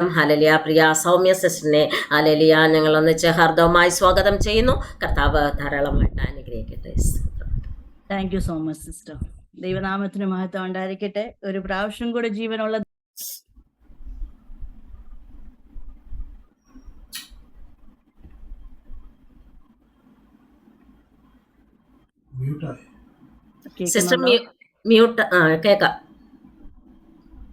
Hallelujah. പ്രിയ Soumya സിസ്റ്ററിനെ hallelujah ഞങ്ങൾ ഒന്നിച്ച് ഹാർദവമായി സ്വാഗതം ചെയ്യുന്നു. കർത്താവ് ധാരാളമായിട്ട് അനുഗ്രഹിക്കട്ടെ. Thank you so much sister. ദൈവനാമത്തിന് മഹത്വം ഉണ്ടായിരിക്കട്ടെ. ഒരു പ്രാവശ്യം കൂടെ ജീവനുള്ള സിസ്റ്റർ മ്യൂട്ട് കേൾക്കാം.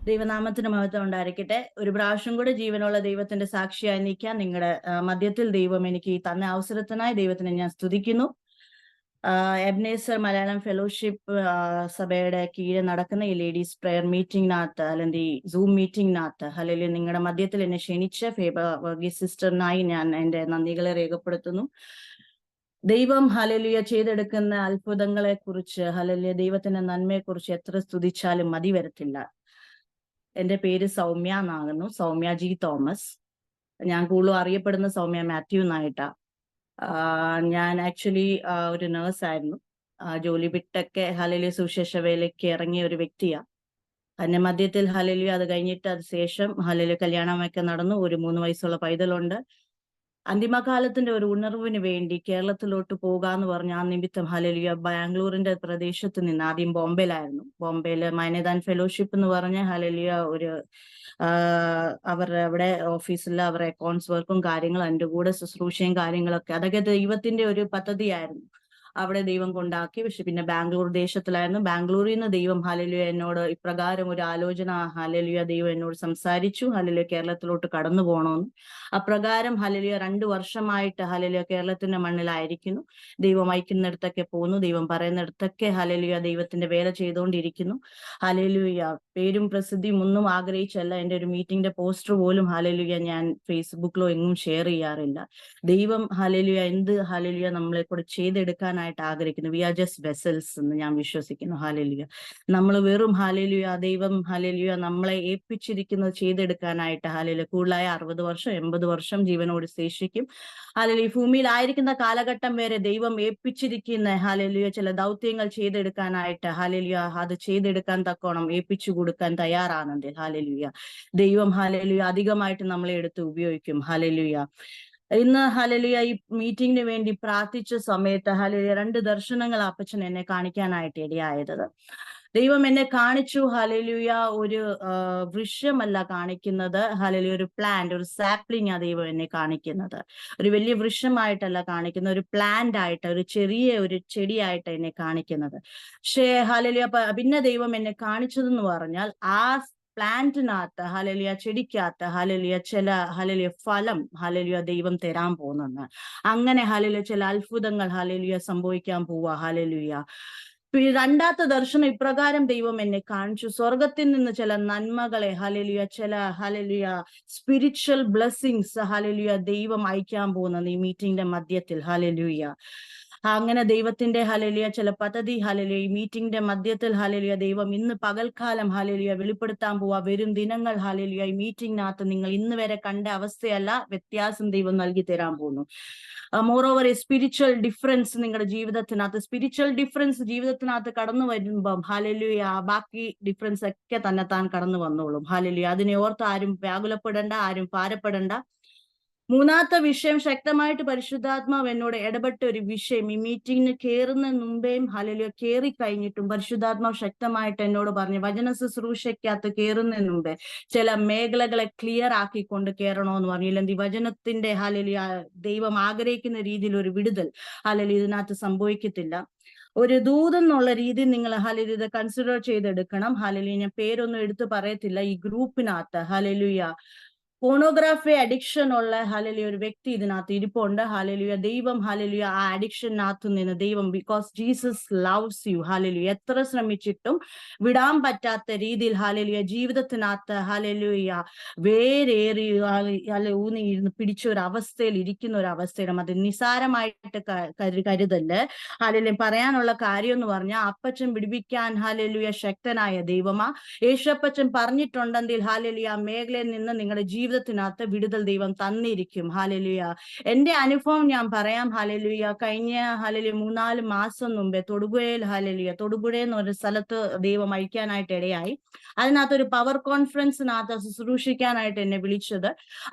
ദൈവനാമത്തിന് മഹത്വം ഉണ്ടായിരിക്കട്ടെ. ഒരു പ്രാവശ്യം കൂടെ ജീവനുള്ള ദൈവത്തിന്റെ സാക്ഷിയായി നിൽക്കാൻ നിങ്ങളുടെ മധ്യത്തിൽ ദൈവം എനിക്ക് തന്ന അവസരത്തിനായി ദൈവത്തിനെ ഞാൻ സ്തുതിക്കുന്നു. എബ്നേസർ മലയാളം ഫെലോഷിപ്പ് സഭയുടെ കീഴിൽ നടക്കുന്ന ഈ ലേഡീസ് പ്രെയർ മീറ്റിംഗിനകത്ത് അല്ലെങ്കിൽ സൂം മീറ്റിംഗിനകത്ത് അല്ലെങ്കിൽ നിങ്ങളുടെ മധ്യത്തിൽ എന്നെ ക്ഷണിച്ച വർഗീസ് സിസ്റ്ററിനായി ഞാൻ എൻ്റെ നന്ദികളെ രേഖപ്പെടുത്തുന്നു. ദൈവം ഹല്ലേലൂയ ചെയ്തെടുക്കുന്ന അത്ഭുതങ്ങളെ കുറിച്ച് ഹല്ലേലൂയ ദൈവത്തിന്റെ നന്മയെ കുറിച്ച് എത്ര സ്തുതിച്ചാലും മതി വരത്തില്ല. എൻ്റെ പേര് സൗമ്യ എന്നാകുന്നു, സൗമ്യ ജി തോമസ്. ഞാൻ കൂടുതലും അറിയപ്പെടുന്ന സൗമ്യ മാത്യു എന്നായിട്ടാ. ഞാൻ ആക്ച്വലി ഒരു നേഴ്സായിരുന്നു. ജോലി വിട്ടൊക്കെ ഹല്ലേലൂയ സുവിശേഷ വേലയ്ക്ക് ഇറങ്ങിയ ഒരു വ്യക്തിയാ. അതിന്റെ മധ്യത്തിൽ ഹല്ലേലൂയ അത് കഴിഞ്ഞിട്ട് അത് ശേഷം ഹല്ലേലൂയ കല്യാണമൊക്കെ നടന്നു. ഒരു 3 വയസ്സുള്ള പൈതലുണ്ട്. അന്തിമകാലത്തിന്റെ ഒരു ഉണർവിന് വേണ്ടി കേരളത്തിലോട്ട് പോകാന്ന് പറഞ്ഞ ആ നിമിത്തം ഹല്ലേലൂയ ബാംഗ്ലൂരിന്റെ പ്രദേശത്ത് നിന്ന് ആദ്യം ബോംബെയിലായിരുന്നു. ബോംബെയില് മൈനദാൻ ഫെലോഷിപ്പ് എന്ന് പറഞ്ഞ ഹല്ലേലൂയ ഒരു അവരുടെ അവിടെ ഓഫീസിൽ അവരുടെ അക്കൗണ്ട്സ് വർക്കും കാര്യങ്ങളും അതിന്റെ കൂടെ ശുശ്രൂഷയും കാര്യങ്ങളൊക്കെ അതൊക്കെ ദൈവത്തിന്റെ ഒരു പദ്ധതിയായിരുന്നു. അവിടെ ദൈവം കൊണ്ടാക്കി. പക്ഷെ പിന്നെ ബാംഗ്ലൂർ ദേശത്തിലായിരുന്നു. ബാംഗ്ലൂരിൽ നിന്ന് ദൈവം ഹല്ലേലൂയ എന്നോട് ഇപ്രകാരം ഒരു ആലോചന ഹല്ലേലൂയ ദൈവം എന്നോട് സംസാരിച്ചു. ഹല്ലേലൂയ കേരളത്തിലോട്ട് കടന്നു പോകണമെന്ന്. അപ്രകാരം ഹല്ലേലൂയ 2 വർഷമായിട്ട് ഹല്ലേലൂയ കേരളത്തിന്റെ മണ്ണിലായിരിക്കുന്നു. ദൈവം അയക്കുന്നിടത്തൊക്കെ പോകുന്നു. ദൈവം പറയുന്നിടത്തൊക്കെ ഹല്ലേലൂയ ദൈവത്തിന്റെ വേല ചെയ്തുകൊണ്ടിരിക്കുന്നു. ഹല്ലേലൂയ പേരും പ്രസിദ്ധിയും ഒന്നും ആഗ്രഹിച്ചല്ല. എൻ്റെ ഒരു മീറ്റിംഗിന്റെ പോസ്റ്റർ പോലും ഹല്ലേലൂയ ഞാൻ ഫേസ്ബുക്കിലോ എങ്ങും ഷെയർ ചെയ്യാറില്ല. ദൈവം ഹല്ലേലൂയ എന്ത് ഹല്ലേലൂയ നമ്മളെ കൂടെ ചെയ്തെടുക്കാനായിട്ട് ആഗ്രഹിക്കുന്നു. വി ആർ ജസ്റ്റ് വെസൽസ് എന്ന് ഞാൻ വിശ്വസിക്കുന്നു. ഹല്ലേലൂയ നമ്മൾ വെറും ഹല്ലേലൂയ ദൈവം ഹല്ലേലൂയ നമ്മളെ ഏൽപ്പിച്ചിരിക്കുന്നത് ചെയ്തെടുക്കാനായിട്ട് ഹല്ലേലൂയ കൂടുതലായ 60 വർഷം 80 വർഷം ജീവനോട് ശേഷിക്കും. ഹല്ലേലൂയ ഭൂമിയിലായിരിക്കുന്ന കാലഘട്ടം വരെ ദൈവം ഏൽപ്പിച്ചിരിക്കുന്ന ഹല്ലേലൂയ ചില ദൗത്യങ്ങൾ ചെയ്തെടുക്കാനായിട്ട് ഹല്ലേലൂയ അത് ചെയ്തെടുക്കാൻ തക്കോണം ഏൽപ്പിച്ചു കൊടുക്കാൻ തയ്യാറാണെങ്കിൽ ഹല്ലേലൂയ ദൈവം ഹല്ലേലൂയ അധികമായിട്ട് നമ്മളെ എടുത്ത് ഉപയോഗിക്കും. ഹല്ലേലൂയ ഇന്ന് ഹല്ലേലൂയ ഈ മീറ്റിംഗിന് വേണ്ടി പ്രാർത്ഥിച്ച സമയത്ത് ഹല്ലേലൂയ 2 ദർശനങ്ങൾ അപ്പച്ചൻ എന്നെ കാണിക്കാനായിട്ട് ഇടയായത്. ദൈവം എന്നെ കാണിച്ചു ഹല്ലേലൂയ ഒരു വൃക്ഷമല്ല കാണിക്കുന്നത്. ഹല്ലേലൂയ ഒരു പ്ലാന്റ്, ഒരു സാപ്ലിംഗ് ആ ദൈവം എന്നെ കാണിക്കുന്നത്. ഒരു വലിയ വൃക്ഷമായിട്ടല്ല കാണിക്കുന്നത്, ഒരു പ്ലാന്റ് ആയിട്ട്, ഒരു ചെറിയ ഒരു ചെടിയായിട്ട് എന്നെ കാണിക്കുന്നത്. പക്ഷേ ഹല്ലേലൂയ പിന്നെ ദൈവം എന്നെ കാണിച്ചതെന്ന് പറഞ്ഞാൽ ആ പ്ലാന്റിനകത്ത് ഹല്ലേലൂയ ചെടിക്കകത്ത് ഹല്ലേലൂയ ചില ഹല്ലേലൂയ ഫലം ഹല്ലേലൂയ ദൈവം തരാൻ പോകുന്നെന്ന്. അങ്ങനെ ഹല്ലേലൂയ ചില അത്ഭുതങ്ങൾ ഹല്ലേലൂയ സംഭവിക്കാൻ പോവാ. ഹല്ലേലൂയ രണ്ടാമത്തെ ദർശനം ഇപ്രകാരം ദൈവം എന്നെ കാണിച്ചു. സ്വർഗത്തിൽ നിന്ന് ചില നന്മകളെ ഹല്ലേലൂയ ചില ഹല്ലേലൂയ സ്പിരിച്വൽ ബ്ലെസ്സിങ്സ് ഹല്ലേലൂയ ദൈവം അയക്കാൻ പോകുന്നത് ഈ മീറ്റിംഗിന്റെ മധ്യത്തിൽ. ഹല്ലേലൂയ അങ്ങനെ ദൈവത്തിന്റെ ഹല്ലേലൂയ ചില പദ്ധതി ഹല്ലേലൂയ ഈ മീറ്റിംഗിന്റെ മധ്യത്തിൽ ഹല്ലേലൂയ ദൈവം ഇന്ന് പകൽക്കാലം ഹല്ലേലൂയ വെളിപ്പെടുത്താൻ പോവാ. വരും ദിനങ്ങൾ ഹല്ലേലൂയ ഈ മീറ്റിംഗിനകത്ത് നിങ്ങൾ ഇന്ന് വരെ കണ്ട അവസ്ഥയല്ല, വ്യത്യാസം ദൈവം നൽകി തരാൻ പോകുന്നു. മോറോവർ എ സ്പിരിച്വൽ ഡിഫറൻസ് നിങ്ങളുടെ ജീവിതത്തിനകത്ത്, സ്പിരിച്വൽ ഡിഫറൻസ് ജീവിതത്തിനകത്ത് കടന്നു വരുമ്പം ഹല്ലേലൂയ ബാക്കി ഡിഫറൻസ് ഒക്കെ തന്നെത്താൻ കടന്നു വന്നോളും. ഹല്ലേലൂയ അതിനെ ഓർത്ത് ആരും വ്യാകുലപ്പെടേണ്ട, ആരും ഭാരപ്പെടേണ്ട. മൂന്നാമത്തെ വിഷയം ശക്തമായിട്ട് പരിശുദ്ധാത്മാവ് എന്നോട് ഇടപെട്ട ഒരു വിഷയം, ഈ മീറ്റിംഗിന് കയറുന്ന മുമ്പേയും ഹല്ലേലൂയ കയറി കഴിഞ്ഞിട്ടും പരിശുദ്ധാത്മാവ് ശക്തമായിട്ട് എന്നോട് പറഞ്ഞു, വചന ശുശ്രൂഷയ്ക്കകത്ത് കയറുന്നതിന് മുമ്പേ ചില മേഖലകളെ ക്ലിയർ ആക്കിക്കൊണ്ട് കയറണോന്ന് പറഞ്ഞു. ഇല്ലെങ്കിൽ വചനത്തിന്റെ ഹല്ലേലൂയ ദൈവം ആഗ്രഹിക്കുന്ന രീതിയിൽ ഒരു വിടുതൽ ഹല്ലേലൂയ ഇതിനകത്ത് സംഭവിക്കത്തില്ല. ഒരു ദൂതെന്നുള്ള രീതിയിൽ നിങ്ങൾ ഹല്ലേലൂയ ഇത് കൺസിഡർ ചെയ്തെടുക്കണം. ഹല്ലേലൂയ ഞാൻ പേരൊന്നും എടുത്തു പറയത്തില്ല. ഈ ഗ്രൂപ്പിനകത്ത് ഹല്ലേലൂയ പോണോഗ്രാഫി അഡിക്ഷൻ ഉള്ള ഹല്ലേലൂയ ഒരു വ്യക്തി ഇതിനകത്ത് ഇരിപ്പുണ്ട്. ഹല്ലേലൂയ ദൈവം ഹല്ലേലൂയ ആ അഡിക്ഷനകത്ത് നിന്ന് ദൈവം because Jesus loves you hallelujah എത്ര ശ്രമിച്ചിട്ടും വിടാൻ പറ്റാത്ത രീതിയിൽ ഹല്ലേലൂയ ജീവിതത്തിനകത്ത് ഹല്ലേലൂയ വേരേറി ഊന്നി ഇരുന്ന് പിടിച്ച ഒരു അവസ്ഥയിൽ ഇരിക്കുന്ന ഒരു അവസ്ഥയിലും അത് നിസാരമായിട്ട് കരുതല്. ഹല്ലേലൂയ പറയാനുള്ള കാര്യം എന്ന് പറഞ്ഞാൽ അപ്പച്ചൻ വിടുവിക്കാൻ ഹല്ലേലൂയ ശക്തനായ ദൈവമാ. യേശുപ്പച്ചൻ പറഞ്ഞിട്ടുണ്ടെങ്കിൽ ഹല്ലേലൂയ മേഖലയിൽ നിന്ന് നിങ്ങളുടെ ജീവിതത്തിനകത്ത് വിടുതൽ ദൈവം തന്നിരിക്കും. ഹല്ലേലൂയ. എന്റെ അനുഭവം ഞാൻ പറയാം. ഹല്ലേലൂയ. കഴിഞ്ഞ ഹല്ലേലൂയ 3-4 മാസം മുമ്പേ തൊടുപുഴയിൽ തൊടുപുഴ എന്ന് ഒരു സ്ഥലത്ത് ദൈവം അയക്കാനായിട്ട് ഇടയായി. അതിനകത്തൊരു പവർ കോൺഫറൻസിനകത്ത് ശുശ്രൂഷിക്കാനായിട്ട് എന്നെ വിളിച്ചത്.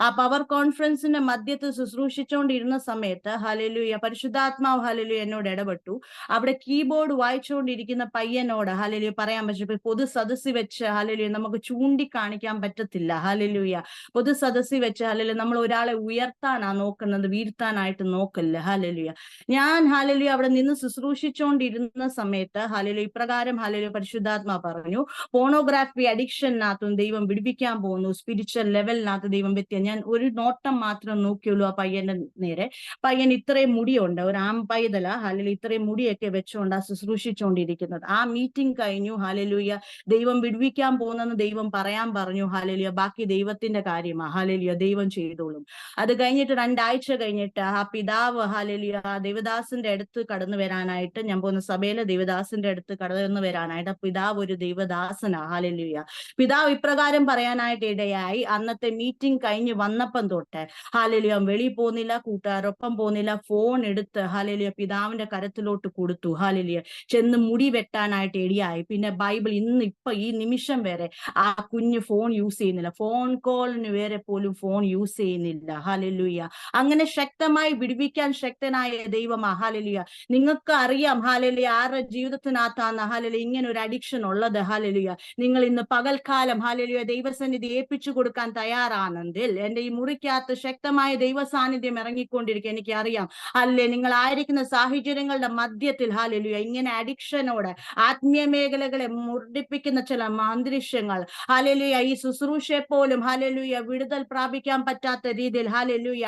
ആ പവർ കോൺഫറൻസിന്റെ മധ്യത്തിൽ ശുശ്രൂഷിച്ചുകൊണ്ടിരുന്ന സമയത്ത് ഹല്ലേലൂയ പരിശുദ്ധാത്മാവ് ഹല്ലേലൂയ എന്നോട് ഇടപെട്ടു. അവിടെ കീബോർഡ് വായിച്ചുകൊണ്ടിരിക്കുന്ന പയ്യനോട് ഹല്ലേലൂയ പറയാൻ പറ്റും, പൊതു സദസ്സിൽ വെച്ച് ഹല്ലേലൂയ നമുക്ക് ചൂണ്ടിക്കാണിക്കാൻ പറ്റത്തില്ല. ഹല്ലേലൂയ പൊതു സദസ്സിൽ വെച്ച് ഹല്ലേലൂയ നമ്മൾ ഒരാളെ ഉയർത്താനാ നോക്കുന്നത്, വീഴ്ത്താനായിട്ട് നോക്കല്ല. ഹല്ലേലൂയ ഞാൻ ഹല്ലേലൂയ അവിടെ നിന്ന് ശുശ്രൂഷിച്ചുകൊണ്ടിരുന്ന സമയത്ത് ഹല്ലേലൂയ ഇപ്രകാരം ഹല്ലേലൂയ പരിശുദ്ധാത്മാ പറഞ്ഞു, പോണോഗ്രാഫി അഡിക്ഷനകത്തും ദൈവം വിടുവിക്കാൻ പോകുന്നു, സ്പിരിച്വൽ ലെവലിനകത്ത് ദൈവം വ്യക്തിയെ. ഞാൻ ഒരു നോട്ടം മാത്രം നോക്കിയുള്ളൂ ആ പയ്യന്റെ നേരെ. പയ്യൻ ഇത്രയും മുടിയുണ്ട്, ഒരു ആമ്പൈതല ഹല്ലേലൂയ ഇത്രയും മുടിയൊക്കെ വെച്ചുകൊണ്ട് ആ ശുശ്രൂഷിച്ചുകൊണ്ടിരിക്കുന്നത്. ആ മീറ്റിംഗ് കഴിഞ്ഞു. ഹല്ലേലൂയ ദൈവം വിടുവിക്കാൻ പോകുന്നെന്ന് ദൈവം പറയാൻ പറഞ്ഞു. ഹല്ലേലൂയ ബാക്കി ദൈവത്തിന്റെ കാര്യമാ. ഹല്ലേലൂയ ദൈവം ചെയ്തോളും. അത് കഴിഞ്ഞിട്ട് 2 ആഴ്ച കഴിഞ്ഞിട്ട് ആ പിതാവ് ഹല്ലേലൂയ ദേവദാസന്റെ അടുത്ത് കടന്നു വരാനായിട്ട്, ഞാൻ പോകുന്ന സഭയിലെ ദേവദാസന്റെ അടുത്ത് കടന്നു വരാനായിട്ട്, ആ പിതാവ് ഒരു ദേവദാസനാ. ഹല്ലേലൂയ പിതാവ് ഇപ്രകാരം പറയാനായിട്ട് ഇടയായി, അന്നത്തെ മീറ്റിംഗ് കഴിഞ്ഞ് വന്നപ്പം തൊട്ട് ഹല്ലേലൂയ വെളിയിൽ പോകുന്നില്ല, കൂട്ടുകാരൊപ്പം പോകുന്നില്ല, ഫോൺ എടുത്ത് ഹല്ലേലൂയ പിതാവിന്റെ കരത്തിലോട്ട് കൊടുത്തു. ഹല്ലേലൂയ ചെന്ന് മുടി വെട്ടാനായിട്ട് ഇടയായി. പിന്നെ ബൈബിൾ ഇപ്പൊ ഈ നിമിഷം വരെ ആ കുഞ്ഞ് ഫോൺ യൂസ് ചെയ്യുന്നില്ല, ഫോൺ കോളിന് വരെ പോലും ഫോൺ യൂസ് ചെയ്യുന്നില്ല. ഹല്ലേലൂയ അങ്ങനെ ശക്തമായി വിടുവിക്കാൻ ശക്തനായ ദൈവമാ. ഹല്ലേലൂയ നിങ്ങൾക്ക് അറിയാം ഹല്ലേലൂയ ആരുടെ ജീവിതത്തിനകത്താണ് ഹല്ലേലൂയ ഇങ്ങനെ ഒരു അഡിക്ഷൻ ഉള്ളത്. ഹല്ലേലൂയ നിങ്ങൾ ഇന്ന് പകൽക്കാലം ഹല്ലേലൂയ ദൈവസന്നിധി ഏൽപ്പിച്ചു കൊടുക്കാൻ തയ്യാറാണെങ്കിൽ, എന്റെ ഈ മുറിക്കകത്ത് ശക്തമായ ദൈവ സാന്നിധ്യം ഇറങ്ങിക്കൊണ്ടിരിക്കുക. എനിക്ക് അറിയാം അല്ലേ നിങ്ങൾ ആയിരിക്കുന്ന സാഹചര്യങ്ങളുടെ മധ്യത്തിൽ ഹല്ലേലൂയ ഇങ്ങനെ അഡിക്ഷനോട് ആത്മീയ മേഖലകളെ മുർഡിപ്പിക്കുന്ന ചില അന്തരീക്ഷങ്ങൾ ഹല്ലേലൂയ ഈ ശുശ്രൂഷയെ പോലും ഹല്ലേലൂയ വിടുതൽ പ്രാപിക്കാൻ പറ്റാത്ത രീതിയിൽ ഹല്ലേലൂയ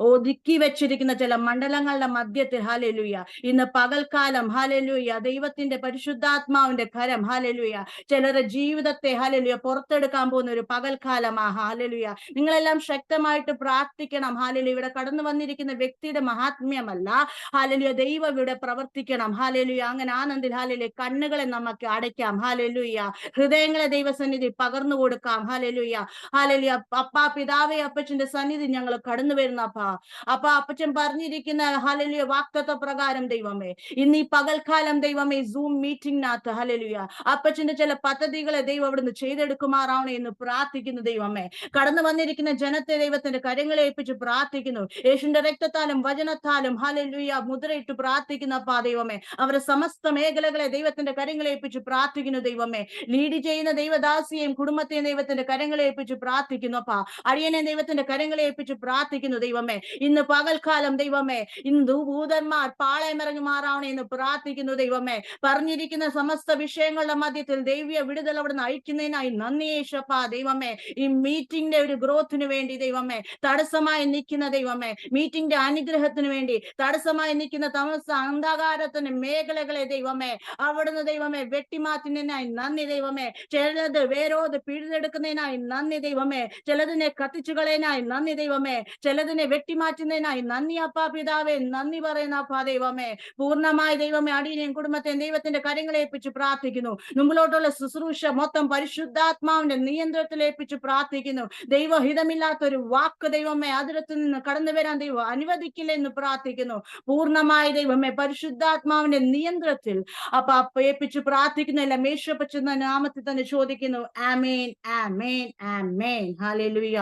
ഒതുക്കി വെച്ചിരിക്കുന്ന ചില മണ്ഡലങ്ങളുടെ മധ്യത്തിൽ ഹല്ലേലൂയ ഇന്ന് പകൽക്കാലം ഹല്ലേലൂയ ദൈവത്തിന്റെ പരിശുദ്ധാത്മാവിന്റെ കരം ഹല്ലേലൂയ ചിലരുടെ ജീവിതത്തെ ഹല്ലേലൂയ പുറത്തെടുക്കാൻ പോകുന്ന ഒരു പകൽക്കാലമാ. ഹല്ലേലൂയ നിങ്ങളെല്ലാം ശക്തമായിട്ട് പ്രാർത്ഥിക്കണം. ഹല്ലേലൂയ ഇവിടെ കടന്നു വന്നിരിക്കുന്ന വ്യക്തിയുടെ മഹാത്മ്യമല്ല, ഹല്ലേലൂയ ദൈവം ഇവിടെ പ്രവർത്തിക്കണം. ഹല്ലേലൂയ അങ്ങനെ ആനന്ദിൽ ഹല്ലേലൂയ കണ്ണുകളെ നമുക്ക് അടയ്ക്കാം. ഹല്ലേലൂയ ഹൃദയങ്ങളെ ദൈവസന്നിധി പകർന്നു കൊടുക്കാം. ഹല്ലേലൂയ ഹല്ലേലൂയ അപ്പാ പിതാവേ അപ്പച്ചന്റെ സന്നിധി ഞങ്ങൾ കടന്നു വരുന്ന അപ്പാ അപ്പച്ചൻ പറഞ്ഞിരിക്കുന്ന ഹല്ലേലൂയ വാഗ്ദത്ത പ്രകാരം ദൈവമേ ഇന്ന് ഈ പകൽക്കാലം ദൈവമേ സൂം മീറ്റിംഗിനകത്ത് ഹല്ലേലൂയ അപ്പച്ചന്റെ ചില പദ്ധതികളെ ദൈവം അവിടുന്ന് ചെയ്തെടുക്കുമാറാവണേ എന്ന് പ്രാർത്ഥിക്കുന്നു. ദൈവമേ കടന്നു വന്നിരിക്കുന്ന ജനത്തെ ദൈവത്തിന്റെ കരങ്ങളെ ഏൽപ്പിച്ച് പ്രാർത്ഥിക്കുന്നു. യേശുവിന്റെ രക്തത്താലും വചനത്താലും ഹല്ലേലൂയ മുദ്രയിട്ട് പ്രാർത്ഥിക്കുന്ന അപ്പാ ദൈവമേ അവരുടെ സമസ്ത മേഖലകളെ ദൈവത്തിന്റെ കരങ്ങളെ ഏൽപ്പിച്ച് പ്രാർത്ഥിക്കുന്നു. ദൈവമേ ലീഡ് ചെയ്യുന്ന ദൈവദാസിയെയും കുടുംബത്തെയും ദൈവത്തിന്റെ കരങ്ങളെ ഏൽപ്പിച്ച് പ്രാർത്ഥിക്കുന്നു. അപ്പാ അടിയനെ ദൈവത്തിന്റെ കരങ്ങളെ ഏൽപ്പിച്ച് പ്രാർത്ഥിക്കുന്നു. ദൈവമേ ഇന്ന് പകൽക്കാലം ദൈവമേ ഇന്ന് ദൂതന്മാർ പാളയമിറങ്ങി മാറാവണേ എന്ന് പ്രാർത്ഥിക്കുന്നു. ദൈവമേ പറഞ്ഞിരിക്കുന്ന സമസ്ത വിഷയങ്ങളുടെ മധ്യത്തിൽ ദൈവീയ വിടുതൽ അവിടുന്ന് അയക്കുന്നതിനായി നന്ദി യേശപ്പാ. ദൈവമേ ഈ മീറ്റിംഗിന്റെ ഒരു ഗ്രോത്തിന് വേണ്ടി ദൈവമേ തടസ്സമായി നിൽക്കുന്ന ദൈവമേ മീറ്റിംഗിന്റെ അനുഗ്രഹത്തിന് വേണ്ടി തടസ്സമായി നിൽക്കുന്ന തമസ അന്ധകാരത്തിന് മേഖലകളെ ദൈവമേ അവിടുന്ന് ദൈവമേ വെട്ടിമാറ്റുന്നതിനായി നന്ദി. ദൈവമേ ചിലത് വേരോത് പിഴുതെടുക്കുന്നതിനായി നന്ദി. ദൈവമേ ചിലതിനെ കത്തിച്ചു കളയാനായി നന്ദി. ദൈവമേ ചിലതിനെ വെട്ടിമാറ്റുന്നതിനായി നന്ദി അപ്പാ പിതാവേ. നന്ദി പറയുന്ന അപ്പാ ദൈവമേ പൂർണ്ണമായി ദൈവമേ അടിയനെയും കുടുംബത്തെയും ദൈവത്തിന്റെ കരങ്ങളെ ഏൽപ്പിച്ച് പ്രാർത്ഥിക്കുന്നു. മുമ്പിലോട്ടുള്ള ശുശ്രൂഷ മൊത്തം പരിശുദ്ധാത്മാവിന്റെ നിയന്ത്രണത്തിൽ ഏൽപ്പിച്ച് പ്രാർത്ഥിക്കുന്നു. ദൈവഹിതമില്ലാത്തൊരു വാക്ക് ദൈവമേ അതിരത്തിൽ നിന്ന് കടന്നു വരാൻ ദൈവം അനുവദിക്കില്ല എന്ന് പ്രാർത്ഥിക്കുന്നു. പൂർണ്ണമായി ദൈവമേ പരിശുദ്ധാത്മാവിന്റെ നിയന്ത്രണത്തിൽ അപ്പ ഏൽപ്പിച്ച് പ്രാർത്ഥിക്കുന്നില്ല മേശപ്പച്ചുന്ന നാമത്തിൽ തന്നെ ചോദിക്കുന്നു. ആമേൻ ആമേൻ ആമേൻ. ഹല്ലേലൂയ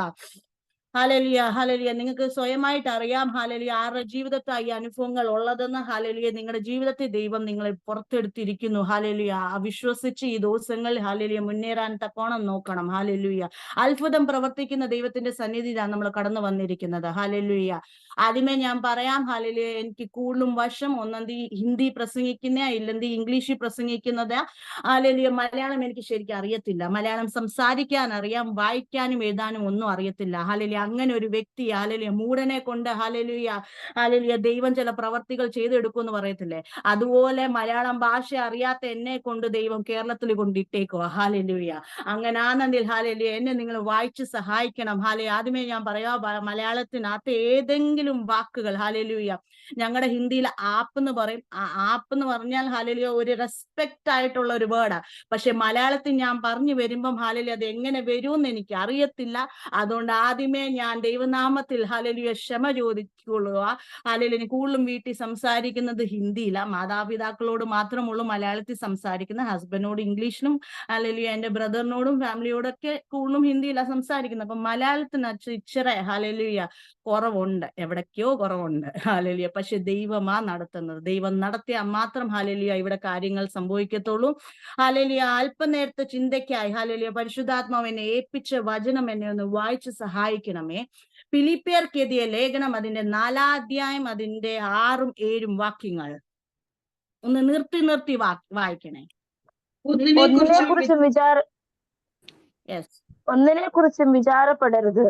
ഹല്ലേലൂയ ഹല്ലേലൂയ നിങ്ങൾക്ക് സ്വയമായിട്ട് അറിയാം ഹല്ലേലൂയ ആരുടെ ജീവിതത്തിൽ ഈ അനുഭവങ്ങൾ ഉള്ളതെന്ന്. ഹല്ലേലൂയ നിങ്ങളുടെ ജീവിതത്തിൽ ദൈവം നിങ്ങളെ പുറത്തെടുത്തിരിക്കുന്നു. ഹല്ലേലൂയ വിശ്വസിച്ച് ഈ ദിവസങ്ങളിൽ ഹല്ലേലൂയ മുന്നേറാൻ തക്കോണം നോക്കണം. ഹല്ലേലൂയ അത്ഭുതം പ്രവർത്തിക്കുന്ന ദൈവത്തിന്റെ സന്നിധിയിലാണ് നമ്മൾ കടന്നു വന്നിരിക്കുന്നത്. ഹല്ലേലൂയ ആദ്യമേ ഞാൻ പറയാം ഹല്ലേലൂയ എനിക്ക് കൂടുതലും വശം ഒന്നെന്തി ഹിന്ദി പ്രസംഗിക്കുന്ന ഇല്ലെന്തി ഇംഗ്ലീഷിൽ പ്രസംഗിക്കുന്നത്. ഹല്ലേലൂയ മലയാളം എനിക്ക് ശരിക്കും അറിയത്തില്ല. മലയാളം സംസാരിക്കാൻ അറിയാം, വായിക്കാനും എഴുതാനും ഒന്നും അറിയത്തില്ല. ഹല്ലേലൂയ അങ്ങനെ ഒരു വ്യക്തി ഹാലലുയ മൂടനെ കൊണ്ട് ഹാലലുയ ദൈവം ചില പ്രവർത്തികൾ ചെയ്തെടുക്കും എന്ന് പറയത്തില്ലേ, അതുപോലെ മലയാളം ഭാഷ അറിയാത്ത എന്നെ കൊണ്ട് ദൈവം കേരളത്തിൽ കൊണ്ടിട്ടേക്കുവാ. ഹാലലുയ അങ്ങനാണെങ്കിൽ ഹാലലുയ എന്നെ നിങ്ങൾ വായിച്ച് സഹായിക്കണം. ആദ്യമേ ഞാൻ പറയാ, മലയാളത്തിനകത്ത് ഏതെങ്കിലും വാക്കുകൾ ഹാലലുയ, ഞങ്ങളുടെ ഹിന്ദിയിൽ ആപ്പ് എന്ന് പറയും, ആപ്പ് എന്ന് പറഞ്ഞാൽ ഹാലലുയ ഒരു റെസ്പെക്ട് ആയിട്ടുള്ള ഒരു വേർഡാ. പക്ഷെ മലയാളത്തിൽ ഞാൻ പറഞ്ഞു വരുമ്പം ഹാലലുയ അത് എങ്ങനെ വരുമെന്ന് എനിക്ക് അറിയത്തില്ല. അതുകൊണ്ട് ആദ്യമേ ഞാൻ ദൈവനാമത്തിൽ ഹാലലുയ ക്ഷമ ചോദിക്കൊള്ളുക. ഹാലലുയ കൂടുതലും വീട്ടിൽ സംസാരിക്കുന്നത് ഹിന്ദിയില, മാതാപിതാക്കളോട് മാത്രമുള്ളൂ മലയാളത്തിൽ സംസാരിക്കുന്നത്. ഹസ്ബൻഡിനോട് ഇംഗ്ലീഷിലും ഹാലലുയ എന്റെ ബ്രദറിനോടും ഫാമിലിയോടൊക്കെ കൂടുതലും ഹിന്ദിയിലാണ് സംസാരിക്കുന്നത്. അപ്പൊ മലയാളത്തിന് ഇച്ചിരി ഹാലലുയ കുറവുണ്ട്, എവിടേക്കോ കുറവുണ്ട് ഹാലലുയ. പക്ഷെ ദൈവമാ നടത്തുന്നത്, ദൈവം നടത്തിയാൽ മാത്രം ഹാലലുയ ഇവിടെ കാര്യങ്ങൾ സംഭവിക്കത്തുള്ളൂ. ഹാലലുയ അല്പനേരത്തെ ചിന്തയ്ക്കായി ഹാലലുയ പരിശുദ്ധാത്മാവ് എന്നെ ഏൽപ്പിച്ച വചനം എന്നെ ഒന്ന് വായിച്ച് സഹായിക്കണമേ. ഫിലിപ്പിയർക്കെതിയ ലേഖനം അതിന്റെ 4-ാം അധ്യായം അതിന്റെ 6-7 വാക്യങ്ങൾ ഒന്ന് നിർത്തി വായിക്കണേ. ഒന്നിനെ കുറിച്ചും വിചാരപ്പെടരുത്,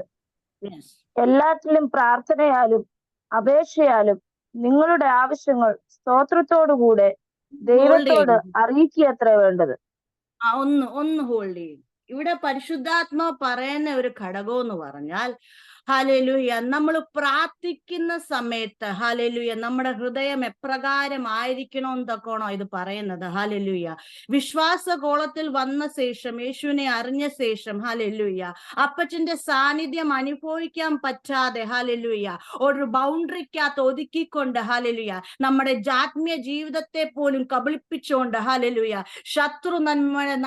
എല്ലാറ്റിലും പ്രാർത്ഥനയാലും അപേക്ഷയാലും നിങ്ങളുടെ ആവശ്യങ്ങൾ സ്തോത്രത്തോടുകൂടെ ദൈവത്തോട് അറിയിക്കുക വേണ്ടത്. ഒന്ന് ഹോൾഡ് ചെയ്യും. ഇവിടെ പരിശുദ്ധാത്മാവ് പറയുന്ന ഒരു ഘടകം എന്ന് പറഞ്ഞാൽ ഹല്ലേലൂയ നമ്മൾ പ്രാർത്ഥിക്കുന്ന സമയത്ത് ഹല്ലേലൂയ നമ്മുടെ ഹൃദയം എപ്രകാരമായിരിക്കണം എന്നൊക്കെയാണോ ഇത് പറയുന്നത്. ഹല്ലേലൂയ വിശ്വാസകോളത്തിൽ വന്ന ശേഷം, യേശുവിനെ അറിഞ്ഞ ശേഷം ഹല്ലേലൂയ അപ്പച്ചന്റെ സാന്നിധ്യം അനുഭവിക്കാൻ പറ്റാതെ ഹല്ലേലൂയ ഒരു ബൗണ്ടറിക്കകത്ത് ഒതുക്കിക്കൊണ്ട് ഹല്ലേലൂയ നമ്മുടെ ആത്മീയ ജീവിതത്തെ പോലും കബളിപ്പിച്ചുകൊണ്ട് ഹല്ലേലൂയ ശത്രു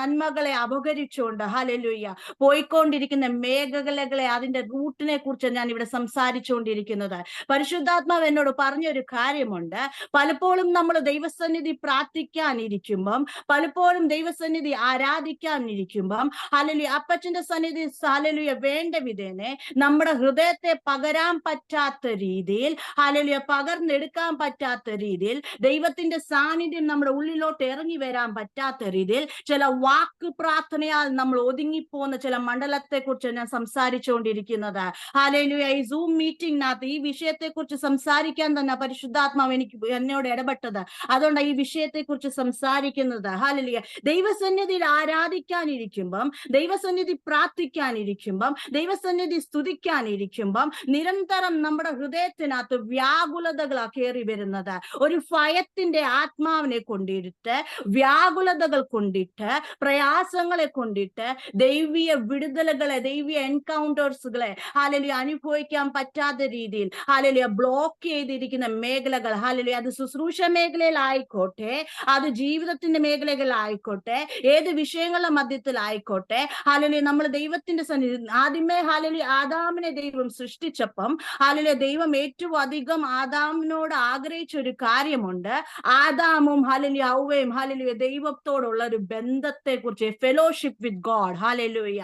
നന്മകളെ അപഹരിച്ചുകൊണ്ട് ഹല്ലേലൂയ പോയിക്കൊണ്ടിരിക്കുന്ന മേഖലകളെ അതിന്റെ റൂട്ടിനെ കുറിച്ച് ഞാൻ ഇവിടെ സംസാരിച്ചുകൊണ്ടിരിക്കുന്നത്. പരിശുദ്ധാത്മാവ് എന്നോട് പറഞ്ഞൊരു കാര്യമുണ്ട്. പലപ്പോഴും നമ്മൾ ദൈവസന്നിധി പ്രാർത്ഥിക്കാനിരിക്കുമ്പം, പലപ്പോഴും ദൈവസന്നിധി ആരാധിക്കാനിരിക്കുമ്പം ഹല്ലേലൂയ അപ്പച്ചന്റെ സന്നിധി ഹല്ലേലൂയ വേണ്ട വിധേനെ നമ്മുടെ ഹൃദയത്തെ പകരാൻ പറ്റാത്ത രീതിയിൽ ഹല്ലേലൂയ പകർന്നെടുക്കാൻ പറ്റാത്ത രീതിയിൽ ദൈവത്തിന്റെ സാന്നിധ്യം നമ്മുടെ ഉള്ളിലോട്ട് ഇറങ്ങി വരാൻ പറ്റാത്ത രീതിയിൽ ചില വാക്ക് പ്രാർത്ഥനയാൽ നമ്മൾ ഒതുങ്ങിപ്പോകുന്ന ചില മണ്ഡലത്തെ കുറിച്ച് ഞാൻ സംസാരിച്ചുകൊണ്ടിരിക്കുന്നത്. ഹല്ലേലൂയ ഈ സൂം മീറ്റിംഗിനകത്ത് ഈ വിഷയത്തെ കുറിച്ച് സംസാരിക്കാൻ തന്നെ പരിശുദ്ധാത്മാവ് എന്നോട് ഇടപെട്ടത്. അതുകൊണ്ട് ഈ വിഷയത്തെ കുറിച്ച് സംസാരിക്കുന്നത്. ഹല്ലേലൂയ ദൈവസന്നിധിയിൽ ആരാധിക്കാനിരിക്കുമ്പം, ദൈവസന്നിധി പ്രാർത്ഥിക്കാനിരിക്കുമ്പം, ദൈവസന്നിധി സ്തുതിക്കാനിരിക്കുമ്പം നിരന്തരം നമ്മുടെ ഹൃദയത്തിനകത്ത് വ്യാകുലതകളാ കയറി വരുന്നത്. ഒരു ഭയത്തിന്റെ ആത്മാവിനെ കൊണ്ടിട്ട്, വ്യാകുലതകൾ കൊണ്ടിട്ട്, പ്രയാസങ്ങളെ കൊണ്ടിട്ട് ദൈവീയ വിടുതലുകളെ, ദൈവീയ എൻകൗണ്ടേഴ്സുകളെ ഹല്ലേലൂയ അനുഭവിക്കാൻ പറ്റാത്ത രീതിയിൽ ഹല്ലേലൂയ ബ്ലോക്ക് ചെയ്തിരിക്കുന്ന മേഖലകൾ ഹല്ലേലൂയ അത് ശുശ്രൂഷ മേഖലയിലായിക്കോട്ടെ, അത് ജീവിതത്തിന്റെ മേഖലകളിലായിക്കോട്ടെ, ഏത് വിഷയങ്ങളുടെ മധ്യത്തിലായിക്കോട്ടെ ഹല്ലേലൂയ നമ്മൾ ദൈവത്തിന്റെ സന്നിധി ആദ്യമേ ഹല്ലേലൂയ ആദാമിനെ ദൈവം സൃഷ്ടിച്ചപ്പം ഹല്ലേലൂയ ദൈവം ഏറ്റവും അധികം ആദാമിനോട് ആഗ്രഹിച്ച ഒരു കാര്യമുണ്ട്. ആദാമും ഹല്ലേലൂയ ഹവ്വയും ഹല്ലേലൂയ ദൈവത്തോടുള്ള ഒരു ബന്ധത്തെ കുറിച്ച്, ഫെലോഷിപ്പ് വിത്ത് ഗോഡ്. ഹല്ലേലൂയ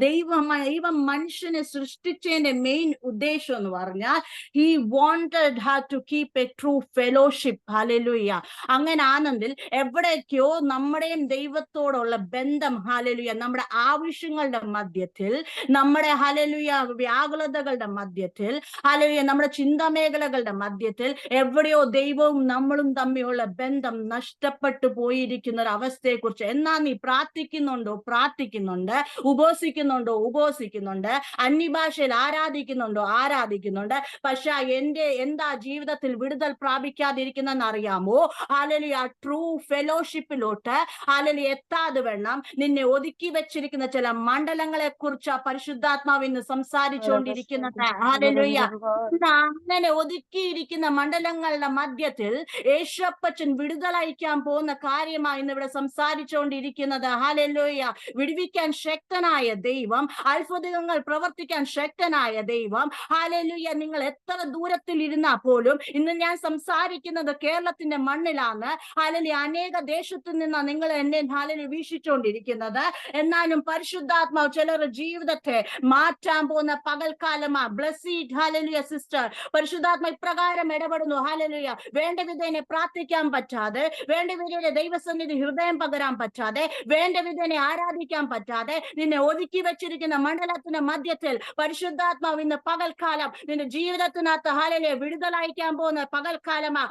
ദൈവം മനുഷ്യനെ സൃഷ്ടിച്ചതിന്റെ മെയിൻ ഉദ്ദേശം എന്ന് പറഞ്ഞാൽ he wanted her to keep a true fellowship. Hallelujah അങ്ങനാണെങ്കിൽ എവിടേക്കോ നമ്മുടെയും ദൈവത്തോടുള്ള ബന്ധം ഹല്ലേലൂയ നമ്മുടെ ആവശ്യങ്ങളുടെ മധ്യത്തിൽ, നമ്മുടെ ഹല്ലേലൂയ വ്യാകുലതകളുടെ മധ്യത്തിൽ, ഹല്ലേലൂയ നമ്മുടെ ചിന്താമേഖലകളുടെ മധ്യത്തിൽ എവിടെയോ ദൈവവും നമ്മളും തമ്മിലുള്ള ബന്ധം നഷ്ടപ്പെട്ടു പോയിരിക്കുന്ന ഒരു അവസ്ഥയെ കുറിച്ച്. എന്നാ നീ പ്രാർത്ഥിക്കുന്നുണ്ട്, ഉപവസിക്കുന്നുണ്ട്, അന്യഭാഷയിൽ ആരാധിക്കുന്നുണ്ട്, പക്ഷെ എന്താ ജീവിതത്തിൽ വിടുതൽ പ്രാപിക്കാതിരിക്കുന്നെന്ന് അറിയാമോ? ഹല്ലേലൂയ ട്രൂ ഫെലോഷിപ്പിലോട്ട് ഹല്ലേലൂയ എത്താതെ വേണം നിന്നെ ഒതുക്കി വെച്ചിരിക്കുന്ന ചില മണ്ഡലങ്ങളെ കുറിച്ച് പരിശുദ്ധാത്മാവ് ഇന്ന് സംസാരിച്ചുകൊണ്ടിരിക്കുന്നത്. ഹല്ലേലൂയ അങ്ങനെ ഒതുക്കിയിരിക്കുന്ന മണ്ഡലങ്ങളുടെ മധ്യത്തിൽ യേശുപ്പച്ചൻ വിടുതലയക്കാൻ പോകുന്ന കാര്യമായി ഇന്ന് ഇവിടെ സംസാരിച്ചുകൊണ്ടിരിക്കുന്നത്. ഹല്ലേലൂയ വിടുവിക്കാൻ ശക്തനായ ദൈവം, അത്ഭുതങ്ങൾ പ്രവർത്തിക്കാൻ ശക്തനായ ദൈവം. ഹല്ലേലൂയ നിങ്ങൾ എത്ര ദൂരത്തിൽ ഇരുന്നാൽ പോലും ഇന്ന് ഞാൻ സംസാരിക്കുന്നത് കേരളത്തിന്റെ മണ്ണിലാണ്. ഹല്ലേലൂയ അനേക ദേശത്തു നിന്നാണ് നിങ്ങൾ എന്നെ ഹല്ലേലൂയ വീക്ഷിച്ചുകൊണ്ടിരിക്കുന്നത്. എന്നാലും പരിശുദ്ധാത്മാവ് ചിലരുടെ ജീവിതത്തെ മാറ്റാൻ പോകുന്ന പകൽക്കാലമാ. ബ്ലെസ്ഡ് ഹല്ലേലൂയ സിസ്റ്റർ, പരിശുദ്ധാത്മ ഇപ്രകാരം ഇടപെടുന്നു. ഹല്ലേലൂയ വേണ്ട വിധേനെ പ്രാർത്ഥിക്കാൻ പറ്റാതെ, വേണ്ട വിധേനെ ദൈവസന്നിധി ഹൃദയം പകരാൻ പറ്റാതെ, വേണ്ട വിധേനെ ആരാധിക്കാൻ പറ്റാതെ നിന്നെ ഒതുക്കി വെച്ചിരിക്കുന്ന മണ്ഡലത്തിന്റെ മധ്യത്തിൽ പരിശുദ്ധാത്മ പരിശുദ്ധാത്മാവ് ഇന്ന് പകൽക്കാലം നിന്റെ ജീവിതത്തിനകത്ത് ഹല്ലേലൂയ വിടുതൽ അയക്കാൻ പോകുന്ന പകൽക്കാലമാ.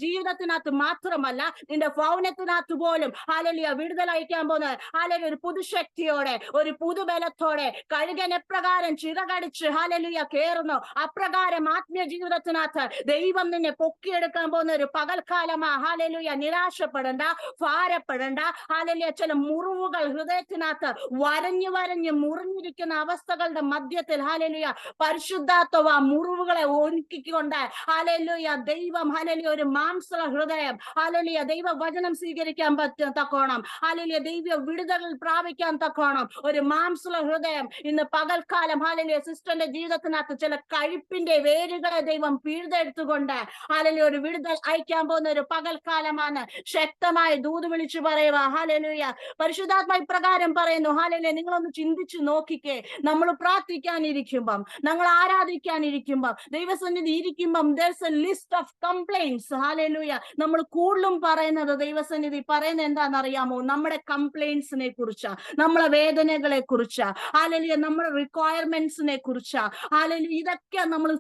ജീവിതത്തിനകത്ത് മാത്രമല്ല, നിന്റെ ഭവനത്തിനകത്ത് പോലും ഹല്ലേലൂയ വിടുതൽ അയക്കാൻ പോകുന്ന ഹല്ലേലൂയ ഒരു പുതുശക്തിയോടെ, ഒരു പുതുബലത്തോടെ, കഴുകൻ എപ്രകാരം ചിറകടിച്ച് ഹല്ലേലൂയ കേറുന്നു, അപ്രകാരം ആത്മീയ ജീവിതത്തിനകത്ത് ദൈവം നിന്നെ പൊക്കിയെടുക്കാൻ പോകുന്ന ഒരു പകൽക്കാലമാ. ഹല്ലേലൂയ. നിരാശപ്പെടണ്ട, ഭാരപ്പെടണ്ട. ഹല്ലേലൂയ. ചില മുറിവുകൾ ഹൃദയത്തിനകത്ത് വരഞ്ഞു വരഞ്ഞ് മുറിഞ്ഞിരിക്കുന്ന അവസ്ഥകളുടെ മധ്യത്തിൽ ഹല്ലേലൂയ പരിശുദ്ധാത്മാവ് ആ മുറിവുകളെ ഒരുക്കിക്കൊണ്ട് ഹല്ലേലൂയ ദൈവം ഹല്ലേലൂയ ഒരു മാംസള ഹൃദയം ഹല്ലേലൂയ ദൈവ വചനം സ്വീകരിക്കാൻ തക്കോണം, ഹല്ലേലൂയ ദൈവ വിടുതൽ പ്രാപിക്കാൻ തക്കോണം ഒരു മാംസള ഹൃദയം ഇന്ന് പകൽക്കാലം ഹല്ലേലൂയ സിസ്റ്ററിന്റെ ജീവിതത്തിനകത്ത് ചില കഴിപ്പിന്റെ വേരുകളെ ദൈവം പിഴുതെടുത്തുകൊണ്ട് ഹല്ലേലൂയ ഒരു വിടുതൽ അയക്കാൻ പോകുന്ന ഒരു പകൽക്കാലമാണ്. ശക്തമായി ദൂത് വിളിച്ചു പറയുക. ഹല്ലേലൂയ. പരിശുദ്ധാത്മാ ഇപ്രകാരം പറയുന്നു. ഹല്ലേലൂയ. നിങ്ങളൊന്ന് ചിന്തിച്ചു നോക്കിക്കേ. നമ്മൾ പ്രാർത്ഥിക്കാനിരിക്കുമ്പം, നമ്മൾ ആരാധിക്കാനിരിക്കുമ്പം, ദൈവസന്നിധി ഇരിക്കുമ്പം there's a list of complaints. Hallelujah. നമ്മൾ കൂടുതലും പറയുന്നത് ദൈവസന്നിധി പറയുന്നത് എന്താണെന്നറിയാമോ? നമ്മുടെ കംപ്ലൈന്റ്സിനെ കുറിച്ചാ, നമ്മളെ വേദനകളെ കുറിച്ചാ, ഹല്ലേലൂയ നമ്മുടെ റിക്വയർമെന്റ്സിനെ കുറിച്ചാ. ഹല്ലേലൂയ. ഇതൊക്കെ നമ്മൾ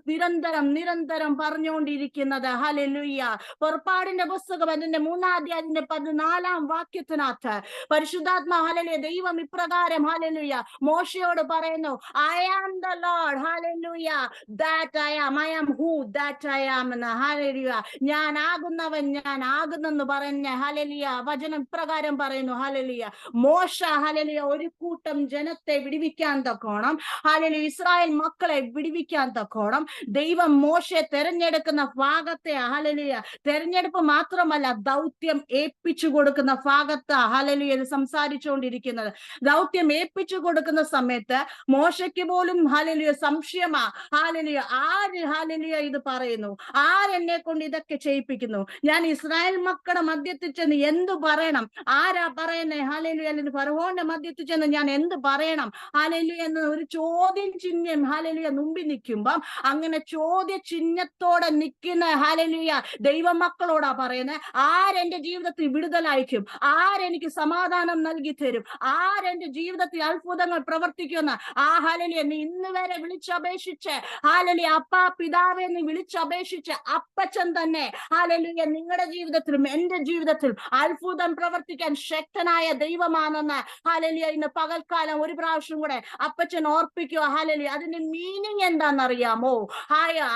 നിരന്തരം പറഞ്ഞുകൊണ്ടിരിക്കുന്നത്. ഹല്ലേലൂയ. പുറപ്പാടിന്റെ പുസ്തകം അതിന്റെ 3-ാം അധ്യായത്തിന്റെ 14-ാം വാക്യത്തിനകത്ത് പരിശുദ്ധാത്മാ ഹല്ലേലൂയ ദൈവം ഇപ്രകാരം ഹല്ലേലൂയ മോശയോട് പറയുന്നു, I am the Lord, hallelujah, that I am who that I am എന്ന്. ഹല്ലേലൂയ. ഞാൻ ആകുന്നവൻ, ഞാൻ ആകുന്നെന്ന് പറഞ്ഞ ഹല്ലേലൂയ വചനം ഇപ്രകാരം പറയുന്നു. ഹല്ലേലൂയ. മോശ ഹല്ലേലൂയ ഒരു കൂട്ടം ജനത്തെ വിടുവിക്കാൻ തക്കോണം, ഹല്ലേലൂയ ഇസ്രായേൽ മക്കളെ വിടുവിക്കാൻ തക്കോണം ദൈവം മോശയെ തെരഞ്ഞെടുക്കുന്ന ഭാഗത്തെ ഹല്ലേലൂയ തെരഞ്ഞെടുപ്പ് മാത്രമല്ല ദൗത്യം ഏൽപ്പിച്ചു കൊടുക്കുന്ന ഭാഗത്ത് ഹല്ലേലൂയ സംസാരിച്ചുകൊണ്ടിരിക്കുന്നത്. ദൗത്യം ഏൽപ്പിച്ചു കൊടുക്കുന്ന സമയത്ത് മോശയ്ക്ക് പോലും ഹല്ലേലൂയ സംശയമാ. ഹല്ലേലൂയ ആര് ഹല്ലേലൂയ ഇത് പറയുന്നു, ആരെന്നെ കൊണ്ട് ഇതൊക്കെ ചെയ്യിപ്പിക്കുന്നു, ഞാൻ ഇസ്രായേൽ മക്കളുടെ മധ്യത്തിൽ ചെന്ന് എന്ത് പറയണം, ആരാ പറയുന്നേ ഹല്ലേലൂയ, അല്ലെങ്കിൽ ഫറവോന്റെ മധ്യത്തിൽ ചെന്ന് ഞാൻ എന്ത് പറയണം ഹല്ലേലൂയ എന്ന് ഒരു ചോദ്യം ചിഹ്നം ഹല്ലേലൂയ മുമ്പിൽ നിൽക്കുമ്പം, അങ്ങനെ ചോദ്യ ചിഹ്നത്തോടെ നിൽക്കുന്ന ഹല്ലേലൂയ ദൈവമക്കളോടാ പറയുന്നത്, ആരെന്റെ ജീവിതത്തിൽ വിടുതലയക്കും, ആരെനിക്ക് സമാധാനം നൽകി തരും, ആരെന്റെ ജീവിതത്തിൽ അത്ഭുതങ്ങൾ പ്രവർത്തിക്കുന്ന ആ ഹല്ലേലൂയ നീ ഇന്ന് വരെ വിളിച്ചപേക്ഷിച്ച് ഹല്ലേലൂയ അപ്പാ പിതാവെ എന്ന് വിളിച്ചപേക്ഷിച്ച് അപ്പച്ചൻ തന്നെ ഹല്ലേലൂയ നിങ്ങളുടെ ജീവിതത്തിലും എന്റെ ജീവിതത്തിലും അത്ഭുതം പ്രവർത്തിക്കാൻ ശക്തനായ ദൈവമാണെന്ന് ഹല്ലേലൂയ ഇന്ന് പകൽക്കാലം ഒരു പ്രാവശ്യം കൂടെ അപ്പച്ചൻ ഓർപ്പിക്കുക. ഹല്ലേലൂയ. അതിന്റെ മീനിങ് എന്താണെന്നറിയാമോ?